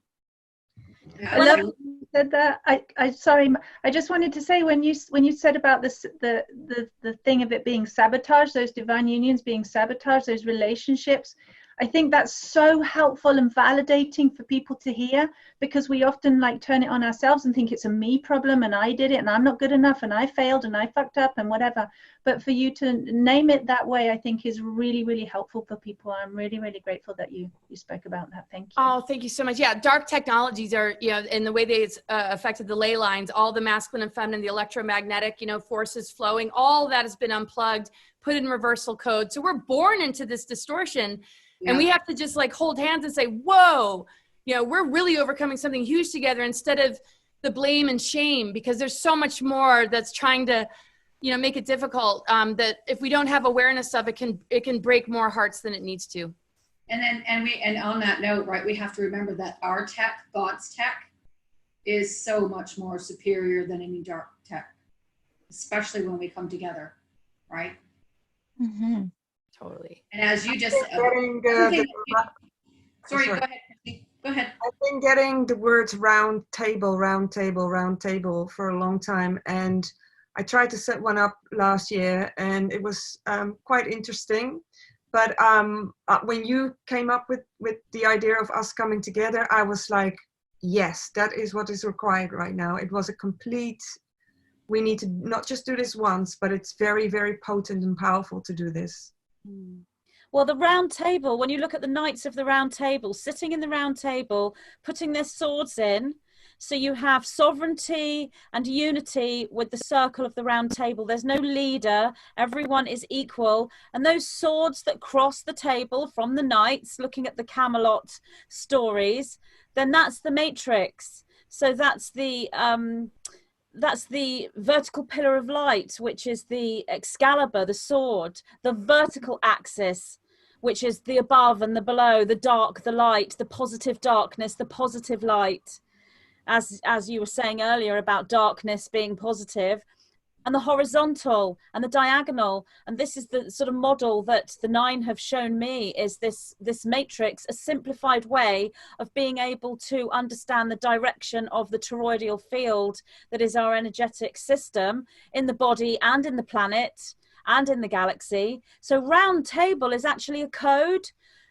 I love you said that. I sorry, I just wanted to say when you said about this, the thing of it being sabotaged, those divine unions being sabotaged, those relationships, I think that's so helpful and validating for people to hear, because we often like turn it on ourselves and think it's a me problem and I did it and I'm not good enough and I failed and I fucked up and whatever. But for you to name it that way, I think is really, really helpful for people. I'm really, really grateful that you spoke about that. Thank you. Oh, thank you so much. Yeah, dark technologies are, you know, in the way they affected the ley lines, all the masculine and feminine, the electromagnetic, you know, forces flowing, all that has been unplugged, put in reversal code. So we're born into this distortion. And we have to just like hold hands and say, whoa, you know, we're really overcoming something huge together instead of the blame and shame, because there's so much more that's trying to, you know, make it difficult, that if we don't have awareness of it, it can break more hearts than it needs to. And on that note, right, we have to remember that our tech, God's tech, is so much more superior than any dark tech, especially when we come together, right? Mm-hmm. Totally. And as you just Getting sorry, go ahead. Go ahead. I've been getting the words round table for a long time, and I tried to set one up last year, and it was quite interesting. But when you came up with the idea of us coming together, I was like, yes, that is what is required right now. It was a complete, we need to not just do this once, but it's very, very potent and powerful to do this. Well, the round table, when you look at the knights of the round table, sitting in the round table, putting their swords in, so you have sovereignty and unity with the circle of the round table. There's no leader, everyone is equal. And those swords that cross the table from the knights, looking at the Camelot stories, then that's the matrix. So that's the vertical pillar of light, which is the Excalibur, the sword, the vertical axis, which is the above and the below, the dark, the light, the positive darkness, the positive light, as you were saying earlier about darkness being positive, and the horizontal and the diagonal. And this is the sort of model that the 9 have shown me, is this matrix, a simplified way of being able to understand the direction of the toroidal field that is our energetic system in the body and in the planet and in the galaxy. So round table is actually a code,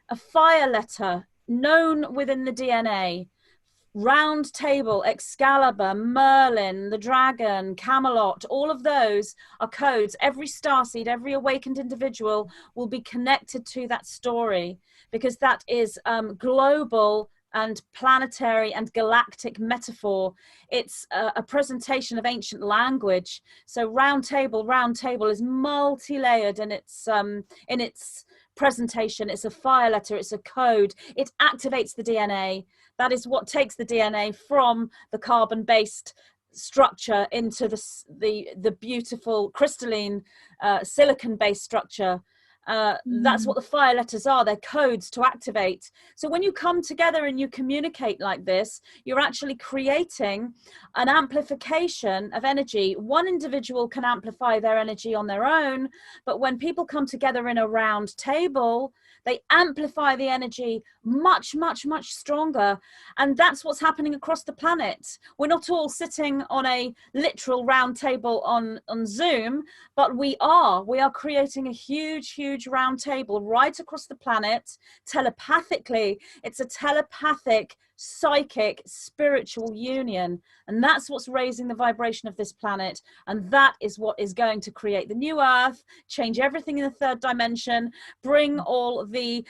a fire letter known within the DNA. Round table, Excalibur, Merlin, the dragon, Camelot, all of those are codes. Every starseed, every awakened individual will be connected to that story, because that is global and planetary and galactic metaphor. It's a presentation of ancient language. So round table is multi-layered in its presentation. It's a fire letter, it's a code. It activates the DNA. That is what takes the DNA from the carbon-based structure into the beautiful crystalline silicon-based structure. That's what the fire letters are. They're codes to activate. So when you come together and you communicate like this, you're actually creating an amplification of energy. One individual can amplify their energy on their own, but when people come together in a round table, they amplify the energy much, much, much stronger. And that's what's happening across the planet. We're not all sitting on a literal round table on Zoom, but we are creating a huge round table right across the planet telepathically. It's a telepathic, psychic, spiritual union. And that's what's raising the vibration of this planet. And that is what is going to create the new Earth, change everything in the third dimension, bring all the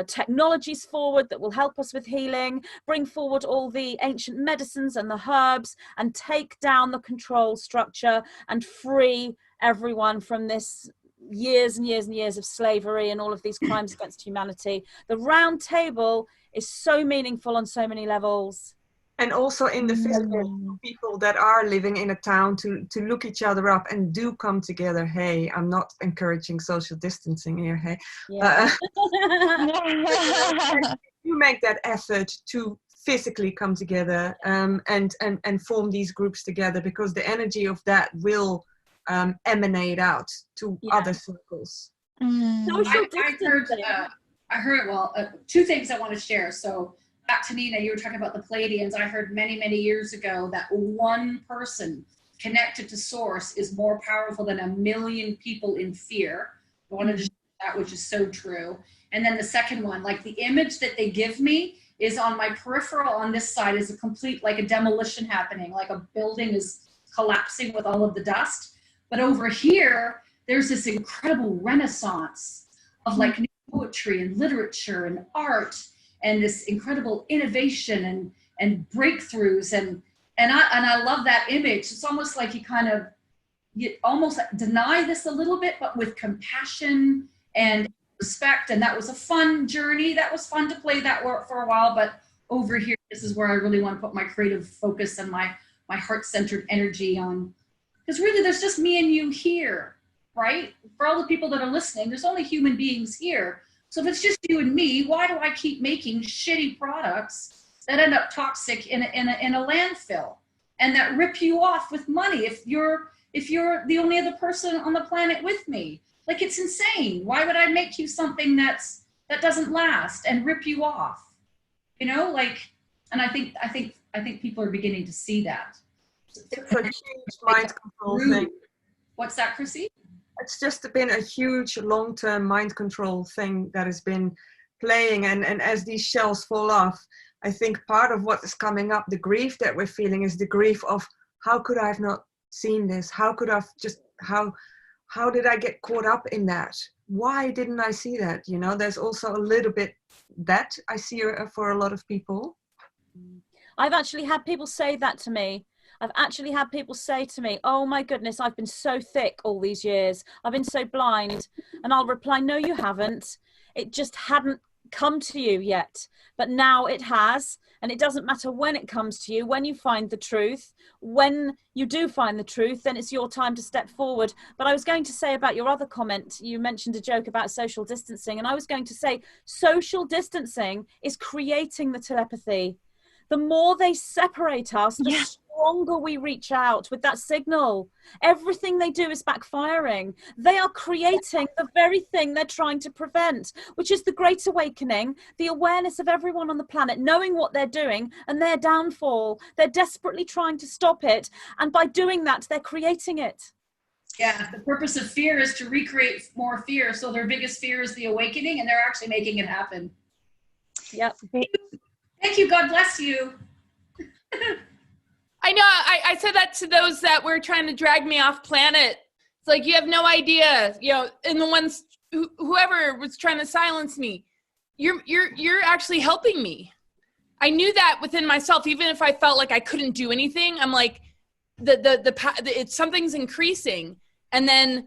technologies forward that will help us with healing, bring forward all the ancient medicines and the herbs, and take down the control structure and free everyone from this years and years and years of slavery and all of these crimes against humanity. The Roundtable is so meaningful on so many levels. And also in the physical people that are living in a town to look each other up and do come together. Hey, I'm not encouraging social distancing here. Hey, Yeah. you make that effort to physically come together and form these groups together, because the energy of that will emanate out to other circles. Social distancing. I heard, well, two things I want to share. So back to Nina, you were talking about the Pleiadians. I heard many, many years ago that one person connected to source is more powerful than 1 million people in fear. I wanted to share that, which is so true. And then the second one, like the image that they give me is on my peripheral on this side is a complete, like a demolition happening, like a building is collapsing with all of the dust. But over here, there's this incredible renaissance of like new poetry and literature and art and this incredible innovation and breakthroughs. And I love that image. It's almost like you almost deny this a little bit, but with compassion and respect. And that was a fun journey. That was fun to play that for a while. But over here, this is where I really want to put my creative focus and my heart-centered energy on. Because really, there's just me and you here, right? For all the people that are listening, there's only human beings here. So if it's just you and me, why do I keep making shitty products that end up toxic in a landfill and that rip you off with money if you're the only other person on the planet with me? Like, it's insane. Why would I make you something that doesn't last and rip you off? You know, like, and I think people are beginning to see that. It's a huge mind control thing. What's that, Chrissy? It's just been a huge long-term mind control thing that has been playing, and as these shells fall off, I think part of what is coming up, the grief that we're feeling, is the grief of how could I have not seen this? How could I've just how did I get caught up in that? Why didn't I see that? You know, there's also a little bit that I see for a lot of people. I've actually had people say that to me. I've actually had people say to me, oh my goodness, I've been so thick all these years. I've been so blind. And I'll reply, no, you haven't. It just hadn't come to you yet. But now it has. And it doesn't matter when it comes to you, when you find the truth. When you do find the truth, then it's your time to step forward. But I was going to say about your other comment, you mentioned a joke about social distancing. And I was going to say social distancing is creating the telepathy. The more they separate us, the stronger we reach out with that signal. Everything they do is backfiring. They are creating the very thing they're trying to prevent, which is the Great Awakening, the awareness of everyone on the planet, knowing what they're doing and their downfall. They're desperately trying to stop it. And by doing that, they're creating it. Yeah, the purpose of fear is to recreate more fear. So their biggest fear is the awakening, and they're actually making it happen. Yep. Thank you. God bless you. I know. I said that to those that were trying to drag me off planet. It's like, you have no idea, you know, and the ones whoever was trying to silence me, you're actually helping me. I knew that within myself, even if I felt like I couldn't do anything. I'm like, it's something's increasing, and then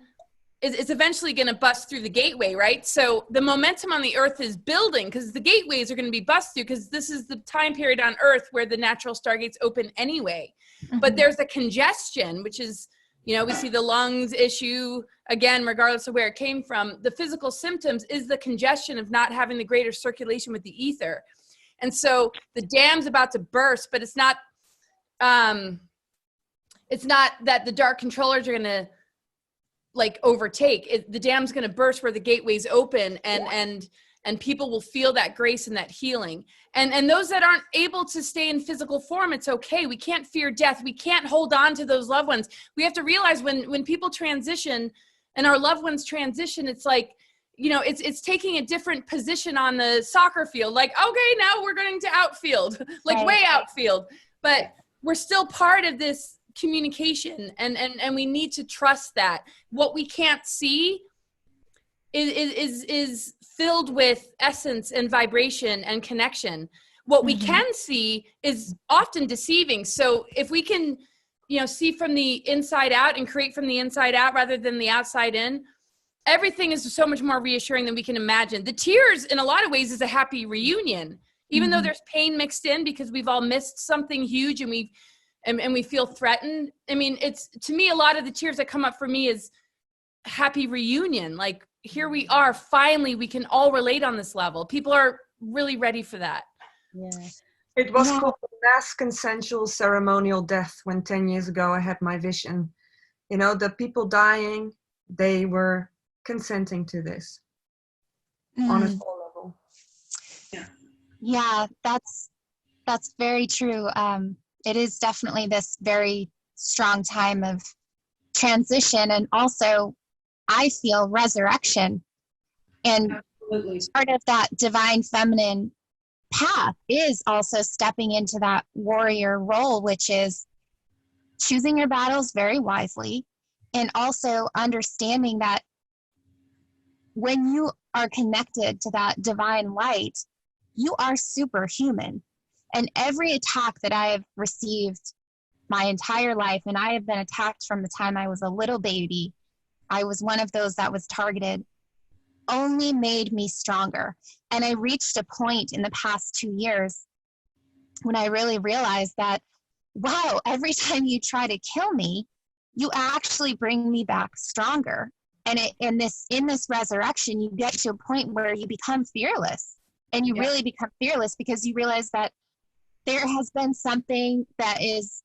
it's eventually going to bust through the gateway, right? So the momentum on the earth is building, because the gateways are going to be bust through, because this is the time period on earth where the natural stargates open anyway. Mm-hmm. But there's a congestion, which is, you know, we see the lungs issue again, regardless of where it came from. The physical symptoms is the congestion of not having the greater circulation with the ether. And so the dam's about to burst, but it's not that the dark controllers are going to like overtake. The dam's going to burst where the gateways open, and people will feel that grace and that healing. And those that aren't able to stay in physical form, it's okay. We can't fear death. We can't hold on to those loved ones. We have to realize when people transition and our loved ones transition, it's like, you know, it's taking a different position on the soccer field. Like, okay, now we're going to outfield, like way outfield, but we're still part of this communication, and we need to trust that what we can't see is filled with essence and vibration and connection. What we can see is often deceiving. So if we can, you know, see from the inside out and create from the inside out rather than the outside in, everything is so much more reassuring than we can imagine. The tears, in a lot of ways, is a happy reunion, even though there's pain mixed in because we've all missed something huge and we feel threatened. I mean, it's, to me, a lot of the tears that come up for me is happy reunion. Like, here we are, finally, we can all relate on this level. People are really ready for that. Yeah. It was called mass consensual ceremonial death when 10 years ago I had my vision. You know, the people dying, they were consenting to this on a soul level. Yeah, that's very true. It is definitely this very strong time of transition, and also I feel resurrection. And Absolutely. part of that divine feminine path is also stepping into that warrior role, which is choosing your battles very wisely, and also understanding that when you are connected to that divine light, you are superhuman. And every attack that I have received my entire life, and I have been attacked from the time I was a little baby, I was one of those that was targeted, only made me stronger. And I reached a point in the past 2 years when I really realized that, wow, every time you try to kill me, you actually bring me back stronger. And in this resurrection, you get to a point where you become fearless, and you really become fearless because you realize that there has been something that is,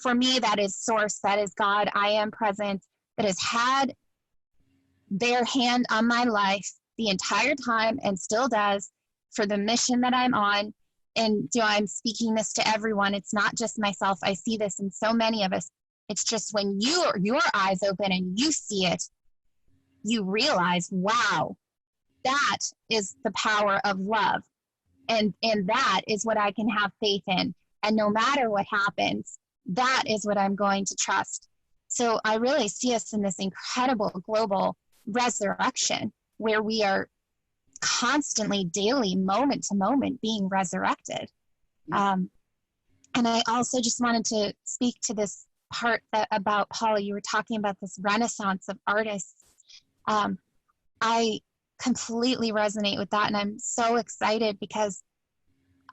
for me, that is source, that is God, I am present, that has had their hand on my life the entire time and still does for the mission that I'm on. And I'm speaking this to everyone. It's not just myself. I see this in so many of us. It's just when your eyes open and you see it, you realize, wow, that is the power of love. And that is what I can have faith in. And no matter what happens, that is what I'm going to trust. So I really see us in this incredible global resurrection where we are constantly, daily, moment to moment being resurrected. And I also just wanted to speak to this part about, Paula, you were talking about this renaissance of artists. I completely resonate with that, and I'm so excited because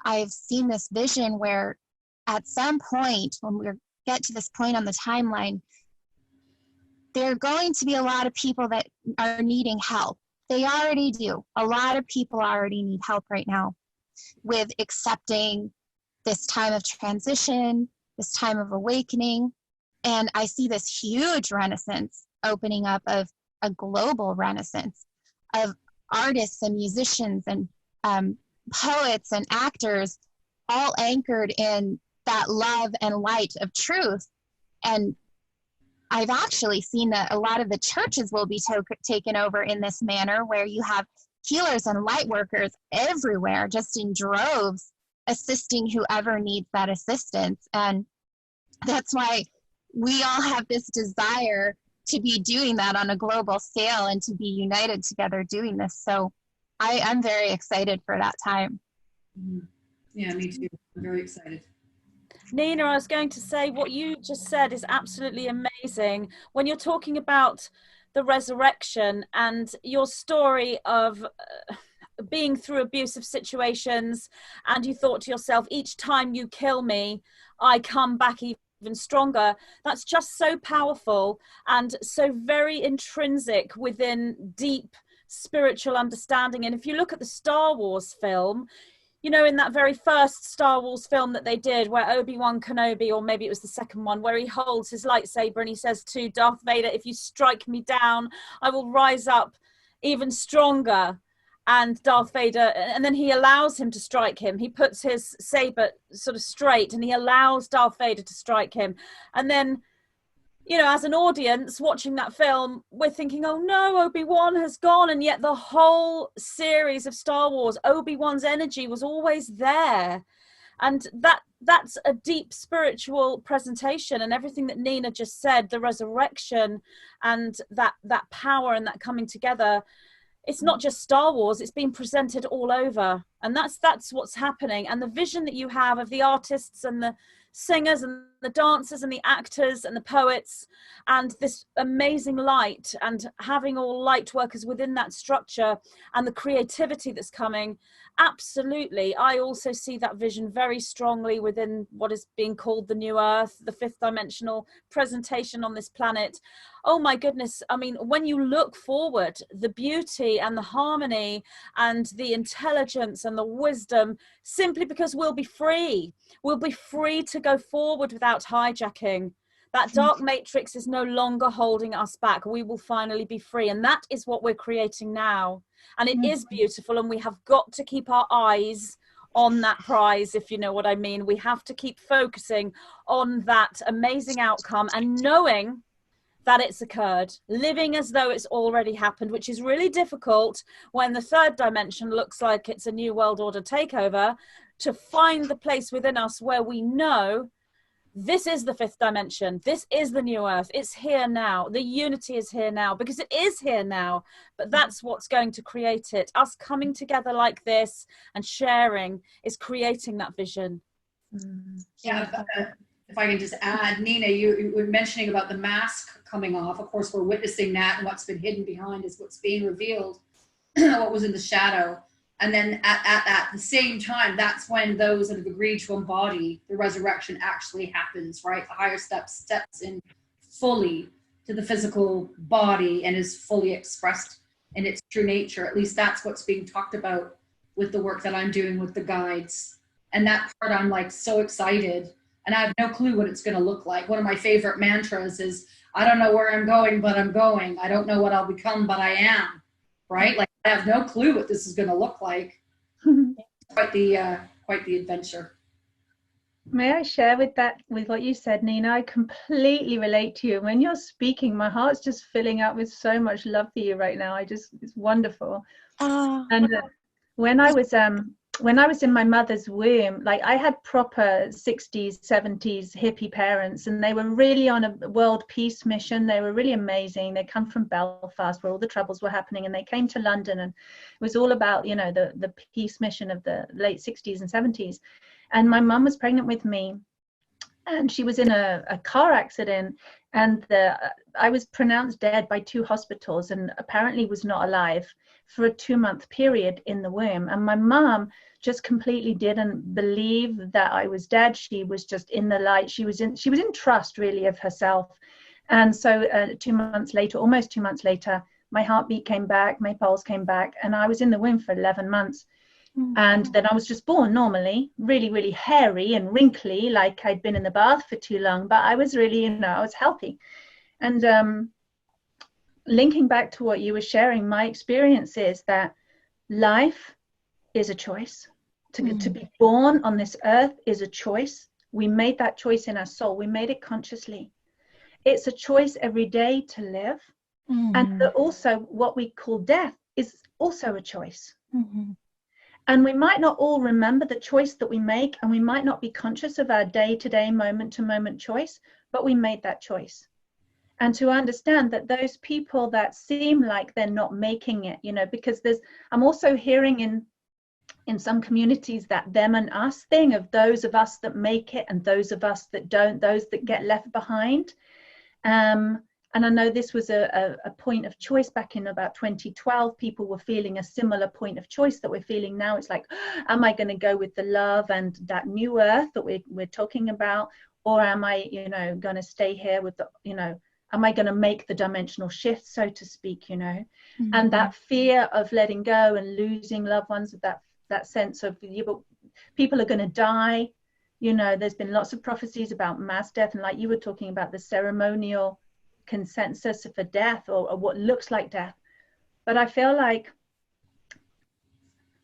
I've seen this vision where at some point when we get to this point on the timeline, there are going to be a lot of people that are needing help. They already do. A lot of people already need help right now with accepting this time of transition, this time of awakening. And I see this huge renaissance opening up, of a global renaissance of artists and musicians and poets and actors, all anchored in that love and light of truth. And I've actually seen that a lot of the churches will be taken over in this manner, where you have healers and light workers everywhere, just in droves, assisting whoever needs that assistance. And that's why we all have this desire to be doing that on a global scale and to be united together doing this. So I'm very excited for that time. Yeah, me too. I'm very excited. Nina, I was going to say, what you just said is absolutely amazing. When you're talking about the resurrection and your story of being through abusive situations, and you thought to yourself, each time you kill me, I come back even stronger. That's just so powerful and so very intrinsic within deep spiritual understanding. And if you look at the Star Wars film, you know, in that very first Star Wars film that they did, where Obi-Wan Kenobi, or maybe it was the second one, where he holds his lightsaber and he says to Darth Vader, if you strike me down, I will rise up even stronger. And Darth Vader, and then he allows him to strike him. He puts his saber sort of straight and he allows Darth Vader to strike him. And then, you know, as an audience watching that film, we're thinking, oh no, Obi-Wan has gone. And yet the whole series of Star Wars, Obi-Wan's energy was always there. And that's a deep spiritual presentation. And everything that Nina just said, the resurrection and that power and that coming together, it's not just Star Wars, it's been presented all over. And that's what's happening. And the vision that you have of the artists and singers and the dancers and the actors and the poets, and this amazing light, and having all light workers within that structure and the creativity that's coming. Absolutely. I also see that vision very strongly within what is being called the New Earth, the fifth dimensional presentation on this planet. Oh my goodness. I mean, when you look forward, the beauty and the harmony and the intelligence and the wisdom, simply because we'll be free. We'll be free to go forward without hijacking. That dark matrix is no longer holding us back. We will finally be free. And that is what we're creating now. And it is beautiful. And we have got to keep our eyes on that prize, if you know what I mean. We have to keep focusing on that amazing outcome and knowing that it's occurred, living as though it's already happened, which is really difficult when the third dimension looks like it's a new world order takeover, to find the place within us where we know this is the fifth dimension. This is the new earth. It's here now. The unity is here now, because it is here now. But that's what's going to create it. Us coming together like this and sharing is creating that vision. Yeah, if I can just add, Nina, you were mentioning about the mask coming off. Of course, we're witnessing that, and what's been hidden behind is what's being revealed, what was in the shadow. And then at the same time, that's when those that have agreed to embody the resurrection actually happens, right? The higher steps in fully to the physical body and is fully expressed in its true nature. At least that's what's being talked about with the work that I'm doing with the guides. And that part, I'm like so excited, and I have no clue what it's going to look like. One of my favorite mantras is, I don't know where I'm going, but I'm going. I don't know what I'll become, but I am, right? Like, I have no clue what this is going to look like. Quite the adventure. May I share with what you said, Nina? I completely relate to you. When you're speaking, my heart's just filling up with so much love for you right now. It's wonderful. And when I was in my mother's womb, like, I had proper 60s, 70s hippie parents, and they were really on a world peace mission. They were really amazing. They come from Belfast, where all the troubles were happening, and they came to London, and it was all about, you know, the peace mission of the late 60s and 70s. And my mum was pregnant with me, and she was in a car accident, and I was pronounced dead by 2 hospitals, and apparently was not alive for a 2-month period in the womb. And my mom just completely didn't believe that I was dead. She was just in the light. She was in trust, really, of herself. And so 2 months later, almost 2 months later, my heartbeat came back, my pulse came back, and I was in the womb for 11 months. And then I was just born normally, really, really hairy and wrinkly, like I'd been in the bath for too long, but I was really, I was healthy. And linking back to what you were sharing, my experience is that life is a choice. To be born on this earth is a choice. We made that choice in our soul. We made it consciously. It's a choice every day to live. And also what we call death is also a choice. And we might not all remember the choice that we make, and we might not be conscious of our day-to-day, moment-to-moment choice, but we made that choice. And to understand that those people that seem like they're not making it, because I'm also hearing in some communities that them and us thing, of those of us that make it and those of us that don't, those that get left behind. And I know this was a point of choice back in about 2012. People were feeling a similar point of choice that we're feeling now. It's like, am I going to go with the love and that new earth that we're talking about? Or am I, going to stay here with the, am I going to make the dimensional shift, so to speak, And that fear of letting go and losing loved ones, that sense of, people are going to die. There's been lots of prophecies about mass death. And like you were talking about, the ceremonial consensus for death, or what looks like death. But I feel like,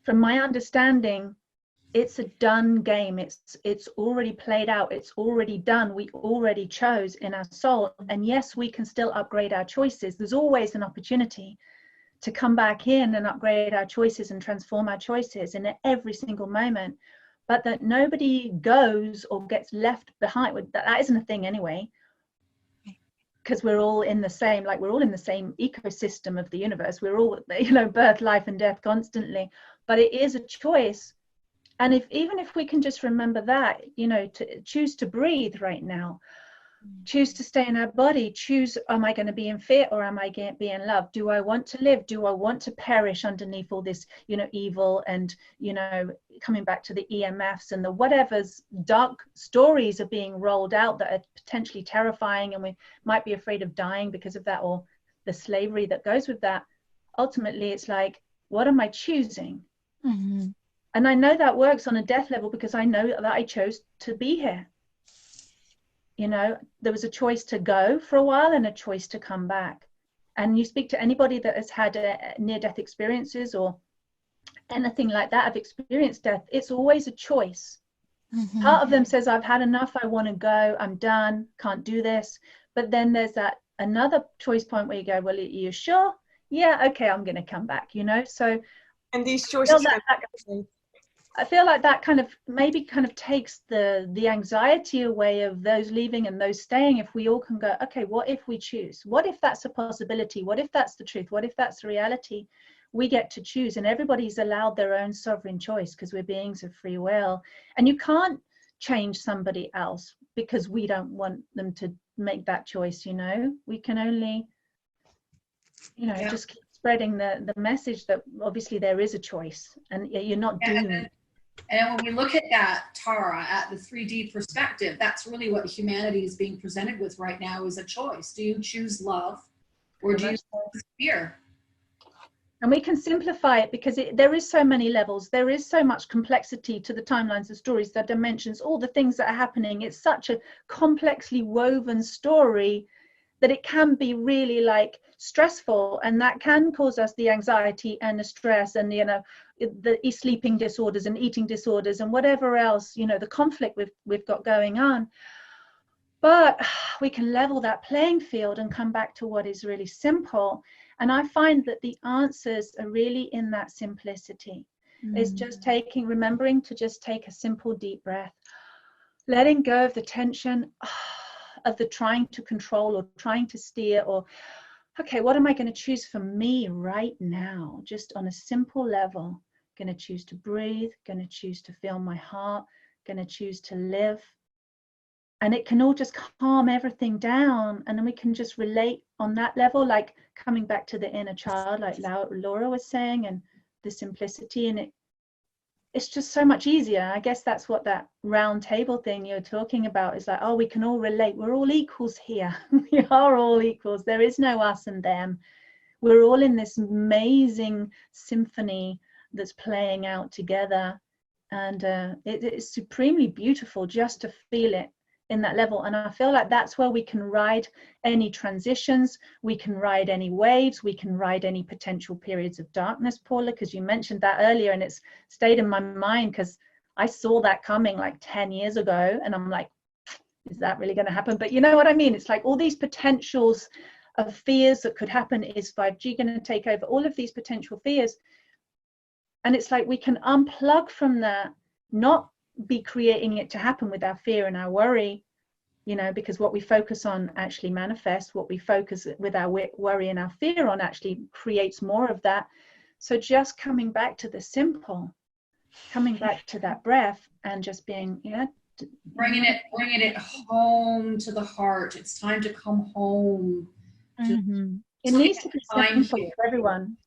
from my understanding, it's a done game. It's already played out. It's already done. We already chose in our soul. And yes, we can still upgrade our choices. There's always an opportunity to come back in and upgrade our choices and transform our choices in every single moment. But that nobody goes or gets left behind. That isn't a thing anyway. Because we're all in the same, we're all in the same ecosystem of the universe. We're all, birth, life, and death constantly. But it is a choice And even if we can just remember that, you know, to choose to breathe right now, choose to stay in our body, choose, am I going to be in fear or am I going to be in love? Do I want to live? Do I want to perish underneath all this, you know, evil and, you know, coming back to the EMFs and the whatever's dark stories are being rolled out that are potentially terrifying, and we might be afraid of dying because of that, or the slavery that goes with that. Ultimately, it's like, what am I choosing? Mm-hmm. And I know that works on a death level because I know that I chose to be here. You know, there was a choice to go for a while and a choice to come back. And you speak to anybody that has had near-death experiences or anything like that, have experienced death, it's always a choice. Mm-hmm. Part of them says, I've had enough, I want to go, I'm done, can't do this. But then there's that another choice point where you go, well, are you sure? Yeah, okay, I'm going to come back, you know. So And these choices I feel like that kind of maybe kind of takes the anxiety away of those leaving and those staying, if we all can go, okay, what if we choose? What if that's a possibility? What if that's the truth? What if that's the reality? We get to choose, and everybody's allowed their own sovereign choice because we're beings of free will. And you can't change somebody else because we don't want them to make that choice, you know. We can only, you know, just keep spreading the message that obviously there is a choice and you're not doomed. And when we look at that, Tara, at the 3D perspective, that's really what humanity is being presented with right now, is a choice. Do you choose love or do you choose fear? And we can simplify it because there is so many levels. There is so much complexity to the timelines, the stories, the dimensions, all the things that are happening. It's such a complexly woven story that it can be really like stressful, and that can cause us the anxiety and the stress and, you know, the sleeping disorders and eating disorders and whatever else, you know, the conflict we've got going on. But we can level that playing field and come back to what is really simple. And I find that the answers are really in that simplicity. It's just remembering to just take a simple deep breath, letting go of the tension of the trying to control or trying to steer, or, okay, what am I going to choose for me right now? Just on a simple level, going to choose to breathe, going to choose to feel my heart, going to choose to live. And it can all just calm everything down, and then we can just relate on that level, like coming back to the inner child, like Laura was saying, and the simplicity. And it's just so much easier. I guess that's what that round table thing you're talking about is, like, oh, we can all relate. We're all equals here. We are all equals. There is no us and them. We're all in this amazing symphony that's playing out together. And it is supremely beautiful just to feel it in that level. And I feel like that's where we can ride any transitions, we can ride any waves, we can ride any potential periods of darkness, Paula, because you mentioned that earlier, and it's stayed in my mind because I saw that coming like 10 years ago, and I'm like, is that really going to happen? But you know what I mean? It's like all these potentials of fears that could happen. Is 5G going to take over? All of these potential fears. And it's like we can unplug from that, not be creating it to happen with our fear and our worry, you know, because what we focus on actually manifests. What we focus with our worry and our fear on actually creates more of that. So just coming back to the simple, coming back to that breath, and just being, you know, bringing it home to the heart. It's time to come home. It needs to be simple for everyone.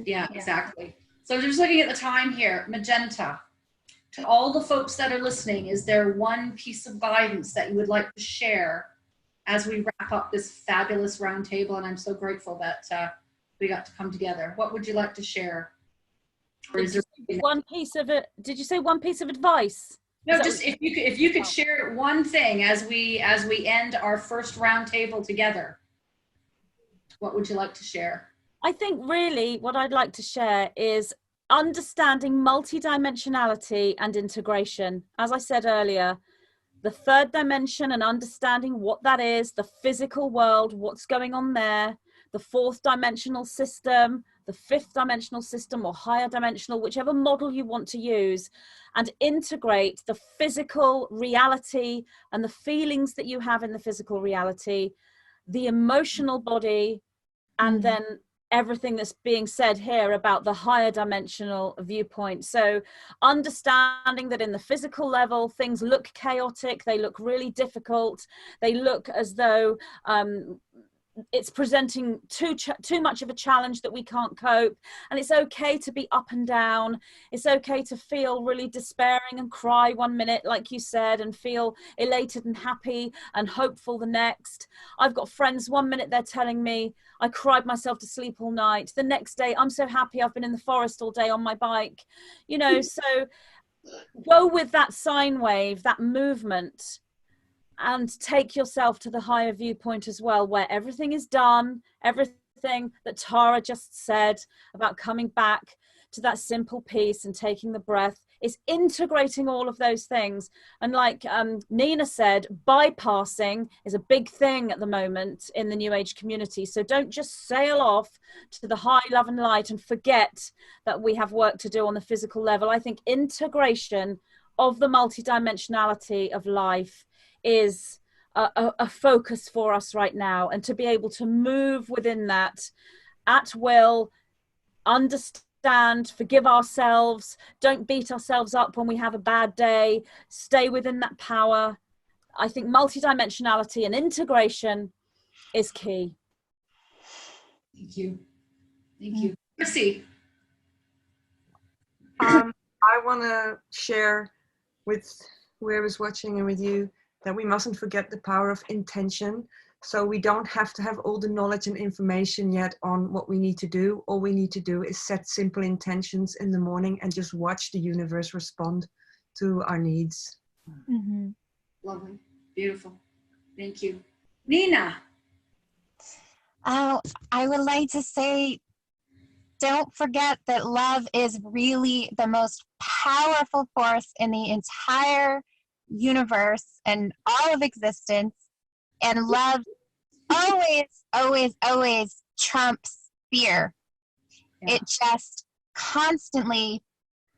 Yeah, exactly. So just looking at the time here, Magenta, to all the folks that are listening, is there one piece of guidance that you would like to share as we wrap up this fabulous roundtable? And I'm so grateful that we got to come together. What would you like to share? Or is there one piece of it? Did you say one piece of advice? No, just if you could share one thing as we end our first roundtable together. What would you like to share? I think really what I'd like to share is understanding multidimensionality and integration. As I said earlier, the third dimension and understanding what that is, the physical world, what's going on there, the fourth dimensional system, the fifth dimensional system, or higher dimensional, whichever model you want to use, and integrate the physical reality and the feelings that you have in the physical reality, the emotional body, and then everything that's being said here about the higher dimensional viewpoint. So understanding that in the physical level, things look chaotic, they look really difficult, they look as though it's presenting too much of a challenge that we can't cope, and it's okay to be up and down. It's okay to feel really despairing and cry one minute, like you said, and feel elated and happy and hopeful the next. I've got friends, one minute they're telling me I cried myself to sleep all night, the next day I'm so happy I've been in the forest all day on my bike, you know. So go with that sine wave, that movement, and take yourself to the higher viewpoint as well, where everything is done, everything that Tara just said about coming back to that simple peace and taking the breath is integrating all of those things. And like Nina said, bypassing is a big thing at the moment in the New Age community. So don't just sail off to the high love and light and forget that we have work to do on the physical level. I think integration of the multidimensionality of life is a focus for us right now, and to be able to move within that at will, understand, forgive ourselves, don't beat ourselves up when we have a bad day, stay within that power. I think multidimensionality and integration is key. Thank you. Thank you. Chrissy. I want to share with whoever's watching and with you that we mustn't forget the power of intention. So we don't have to have all the knowledge and information yet on what we need to do. All we need to do is set simple intentions in the morning and just watch the universe respond to our needs. Mm-hmm. Lovely. Beautiful. Thank you. Nina. I would like to say, don't forget that love is really the most powerful force in the entire universe and all of existence. And love always, always, always trumps fear. Yeah. It just constantly,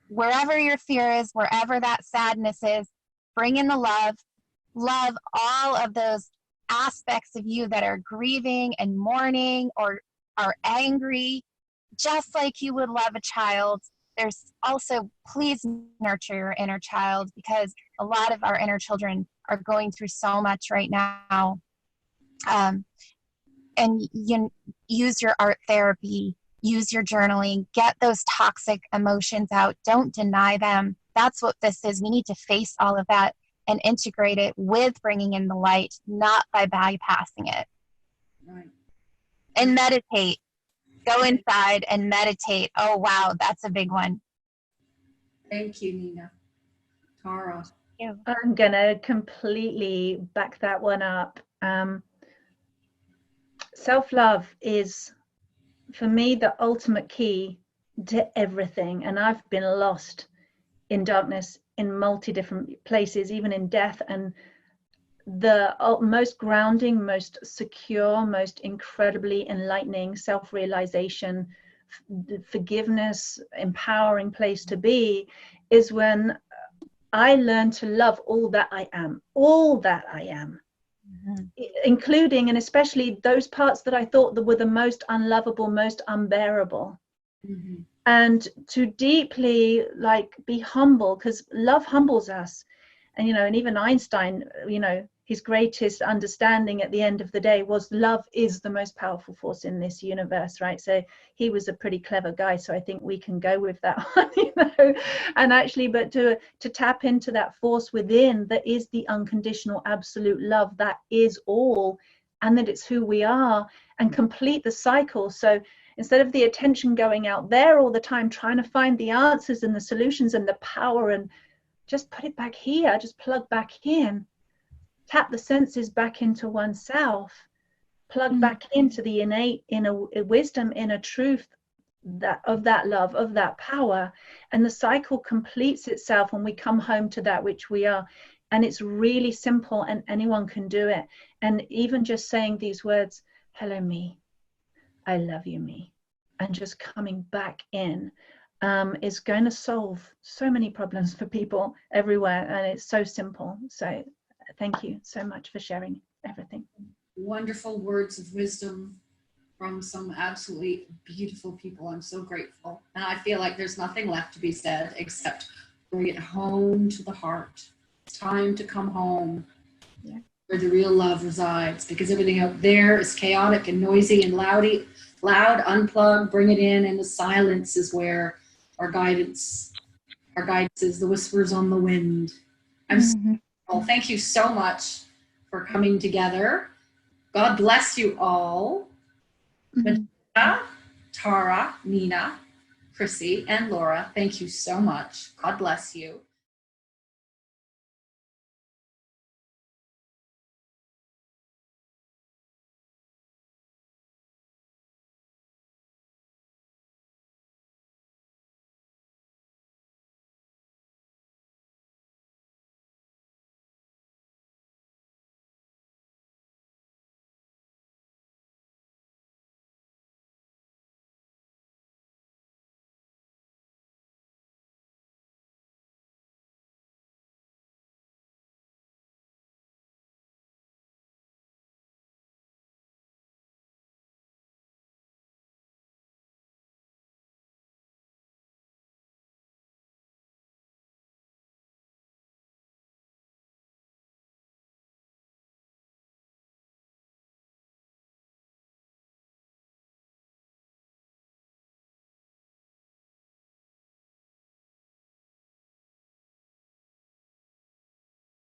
wherever your fear is, wherever that sadness is, bring in the love. Love all of those aspects of you that are grieving and mourning or are angry, just like you would love a child. There's also, please nurture your inner child, because a lot of our inner children are going through so much right now. And you use your art therapy, use your journaling, get those toxic emotions out. Don't deny them. That's what this is. We need to face all of that and integrate it with bringing in the light, not by bypassing it. Right. And meditate. Go inside and meditate. Oh, wow, that's a big one. Thank you, Nina. Tara. I'm gonna completely back that one up. Self-love is, for me, the ultimate key to everything. And I've been lost in darkness in multi different places, even in death. And the most grounding, most secure, most incredibly enlightening self-realization, forgiveness, empowering place to be is when I learn to love all that I am, mm-hmm. including and especially those parts that I thought that were the most unlovable, most unbearable. Mm-hmm. And to deeply be humble, because love humbles us. And, and even Einstein, his greatest understanding at the end of the day was love is the most powerful force in this universe, right? So he was a pretty clever guy. So I think we can go with that one, and actually, but to tap into that force within that is the unconditional absolute love that is all, and that it's who we are, and complete the cycle. So instead of the attention going out there all the time, trying to find the answers and the solutions and the power, and just put it back here, just plug back in. Tap the senses back into oneself, plug back into the innate inner wisdom, inner truth of that love, of that power, and the cycle completes itself when we come home to that which we are. And it's really simple, and anyone can do it. And even just saying these words, hello me, I love you me, and just coming back in is going to solve so many problems for people everywhere, and it's so simple. So thank you so much for sharing everything. Wonderful words of wisdom. from some absolutely beautiful people. I'm so grateful. And I feel like there's nothing left to be said except bring it home to the heart. It's time to come home. Yeah. Where the real love resides, because everything out there is chaotic and noisy and loud. Unplug, bring it in, and the silence is where our guidance is, the whispers on the wind. Thank you so much for coming together. God bless you all. Magenta, Tara, Nina, Chrissy, and Laura, thank you so much. God bless you.